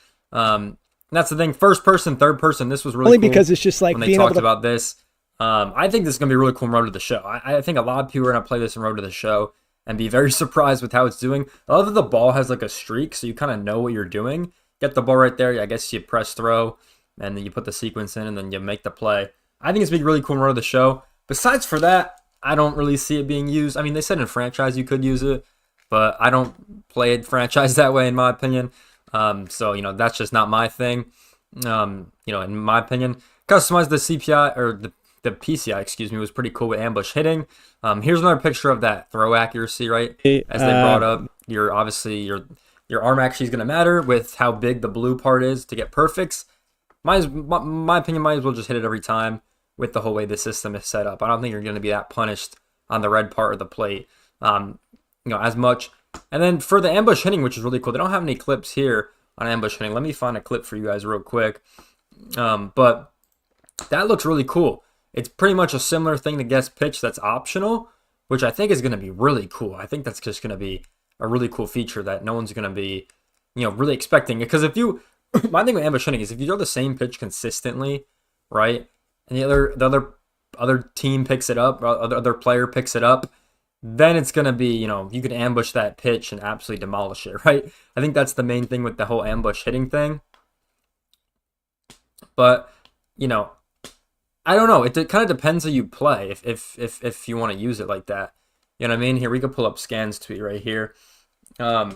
B: That's the thing. First person, third person. This was really
D: cool. Only because it's just like
B: when they talked about this. I think this is going to be a really cool in Road to the Show. I think a lot of people are going to play this in Road to the Show, and be very surprised with how it's doing. I love that the ball has like a streak, so you kind of know what you're doing. Get the ball right there. I guess you press throw, and then you put the sequence in, and then you make the play. I think it's been really cool run of the show. Besides for that, I don't really see it being used. I mean, they said in franchise you could use it, but I don't play it franchise that way, in my opinion. So, that's just not my thing. In my opinion, customize the CPI, or the PCI, excuse me, was pretty cool with ambush hitting. Here's another picture of that throw accuracy, right? As they brought up, your arm accuracy is going to matter with how big the blue part is to get perfects. My opinion, might as well just hit it every time with the whole way the system is set up. I don't think you're going to be that punished on the red part of the plate, as much. And then for the ambush hitting, which is really cool, they don't have any clips here on ambush hitting. Let me find a clip for you guys real quick. But that looks really cool. It's pretty much a similar thing to guess pitch that's optional, which I think is going to be really cool. I think that's just going to be a really cool feature that no one's going to be, really expecting. Because my thing with ambush hitting is if you throw the same pitch consistently, right, and the other team picks it up, or other player picks it up, then it's going to be, you could ambush that pitch and absolutely demolish it, right? I think that's the main thing with the whole ambush hitting thing. But, I don't know. It kind of depends how you play if you want to use it like that. You know what I mean? Here, we could pull up Scans tweet right here. I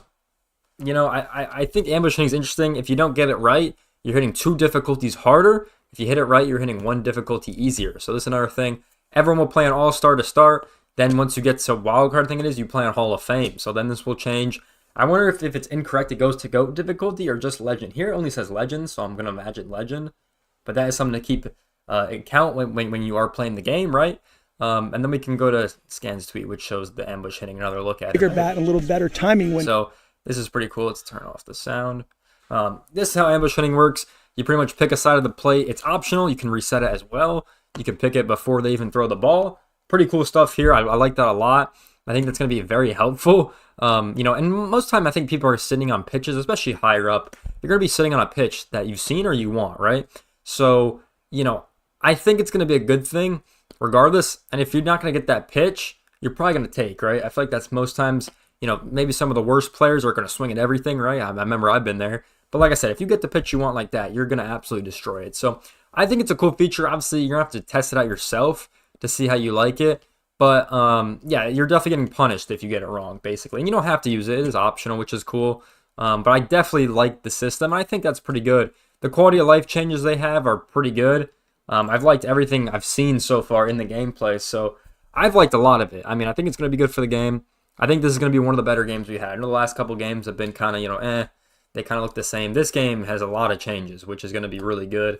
B: think ambush hitting is interesting. If you don't get it right, you're hitting 2 difficulties harder. If you hit it right, you're hitting 1 difficulty easier. So this is another thing. Everyone will play on All-Star to start. Then once you get to wildcard, I think it is, you play on Hall of Fame. So then this will change. I wonder if it's incorrect, it goes to GOAT difficulty or just Legend. Here it only says Legend, so I'm going to imagine Legend. But that is something to keep account when you are playing the game, right? And then we can go to Scans tweet, which shows the ambush hitting, another look at it.
D: Bigger bat and a little better timing.
B: So this is pretty cool. Let's turn off the sound. This is how ambush hitting works. You pretty much pick a side of the plate. It's optional. You can reset it as well. You can pick it before they even throw the ball. Pretty cool stuff here. I like that a lot. I think that's going to be very helpful. And most of the time I think people are sitting on pitches, especially higher up. You're going to be sitting on a pitch that you've seen or you want, right? So, I think it's going to be a good thing regardless. And if you're not going to get that pitch, you're probably going to take, right? I feel like that's most times, maybe some of the worst players are going to swing at everything, right? I remember I've been there. But like I said, if you get the pitch you want like that, you're going to absolutely destroy it. So I think it's a cool feature. Obviously, you're going to have to test it out yourself to see how you like it. But, you're definitely getting punished if you get it wrong, basically. And you don't have to use it. It is optional, which is cool. But I definitely like the system. I think that's pretty good. The quality of life changes they have are pretty good. I've liked everything I've seen so far in the gameplay. So I've liked a lot of it. I mean, I think it's going to be good for the game. I think this is going to be one of the better games we had. I know the last couple games have been kind of, they kind of look the same. This game has a lot of changes, which is going to be really good.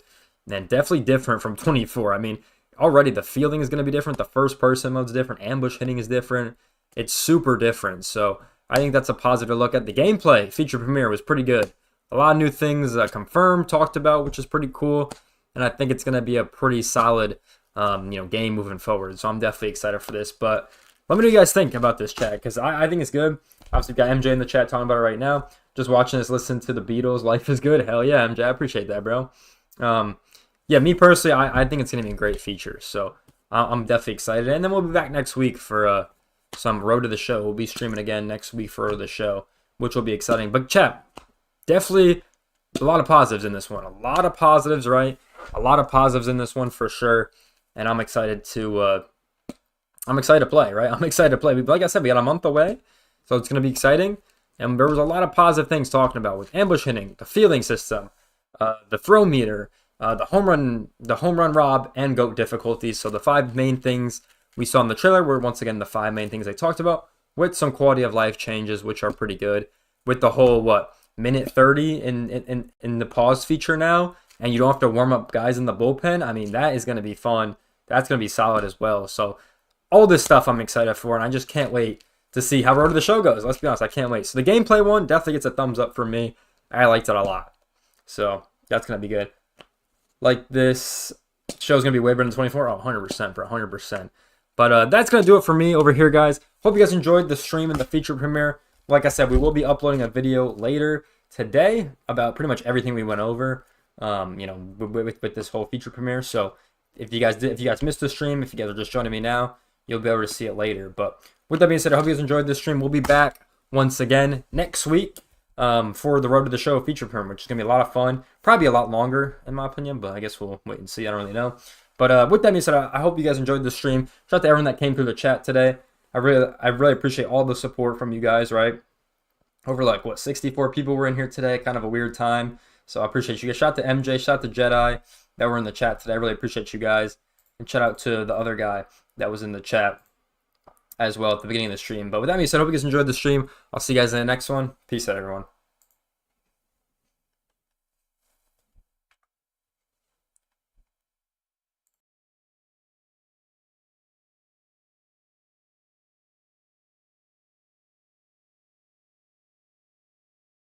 B: And definitely different from 24. I mean, already the fielding is going to be different. The first person mode's different. Ambush hitting is different. It's super different. So I think that's a positive look at the gameplay. Feature premiere was pretty good. A lot of new things confirmed, talked about, which is pretty cool. And I think it's going to be a pretty solid, game moving forward. So I'm definitely excited for this. But let me know what you guys think about this, chat, because I think it's good. Obviously, we've got MJ in the chat talking about it right now. Just watching us listen to the Beatles. Life is good. Hell yeah, MJ. I appreciate that, bro. Me personally, I think it's going to be a great feature. So I'm definitely excited. And then we'll be back next week for some Road to the Show. We'll be streaming again next week for the show, which will be exciting. But chat, definitely a lot of positives in this one. A lot of positives, right? A lot of positives in this one for sure. And I'm excited to play, right? I'm excited to play. Like I said, we got a month away, so it's going to be exciting. And there was a lot of positive things talking about with ambush hitting, the fielding system, the throw meter, the home run rob, and GOAT difficulties. So the 5 main things we saw in the trailer were once again the 5 main things they talked about, with some quality of life changes, which are pretty good. With the whole minute 30 in the pause feature now, and you don't have to warm up guys in the bullpen. I mean, that is going to be fun. That's going to be solid as well. So all this stuff I'm excited for, and I just can't wait to see how Road to the Show goes. Let's be honest, I can't wait. So the gameplay one definitely gets a thumbs up from me. I liked it a lot. So that's going to be good. Like, this show's going to be way better than 24. Oh, 100%, bro, 100%. But that's going to do it for me over here, guys. Hope you guys enjoyed the stream and the feature premiere. Like I said, we will be uploading a video later today about pretty much everything we went over, with this whole feature premiere. So if you guys missed the stream, if you guys are just joining me now, you'll be able to see it later. But with that being said, I hope you guys enjoyed this stream. We'll be back once again next week for the Road to the Show feature perm, which is going to be a lot of fun. Probably a lot longer, in my opinion, but I guess we'll wait and see. I don't really know. But with that being said, I hope you guys enjoyed the stream. Shout out to everyone that came through the chat today. I really appreciate all the support from you guys, right? Over 64 people were in here today. Kind of a weird time. So I appreciate you guys. Shout out to MJ, shout out to Jedi that were in the chat today. I really appreciate you guys. And shout out to the other guy that was in the chat as well at the beginning of the stream. But with that being said, I hope you guys enjoyed the stream. I'll see you guys in the next one. Peace out, everyone.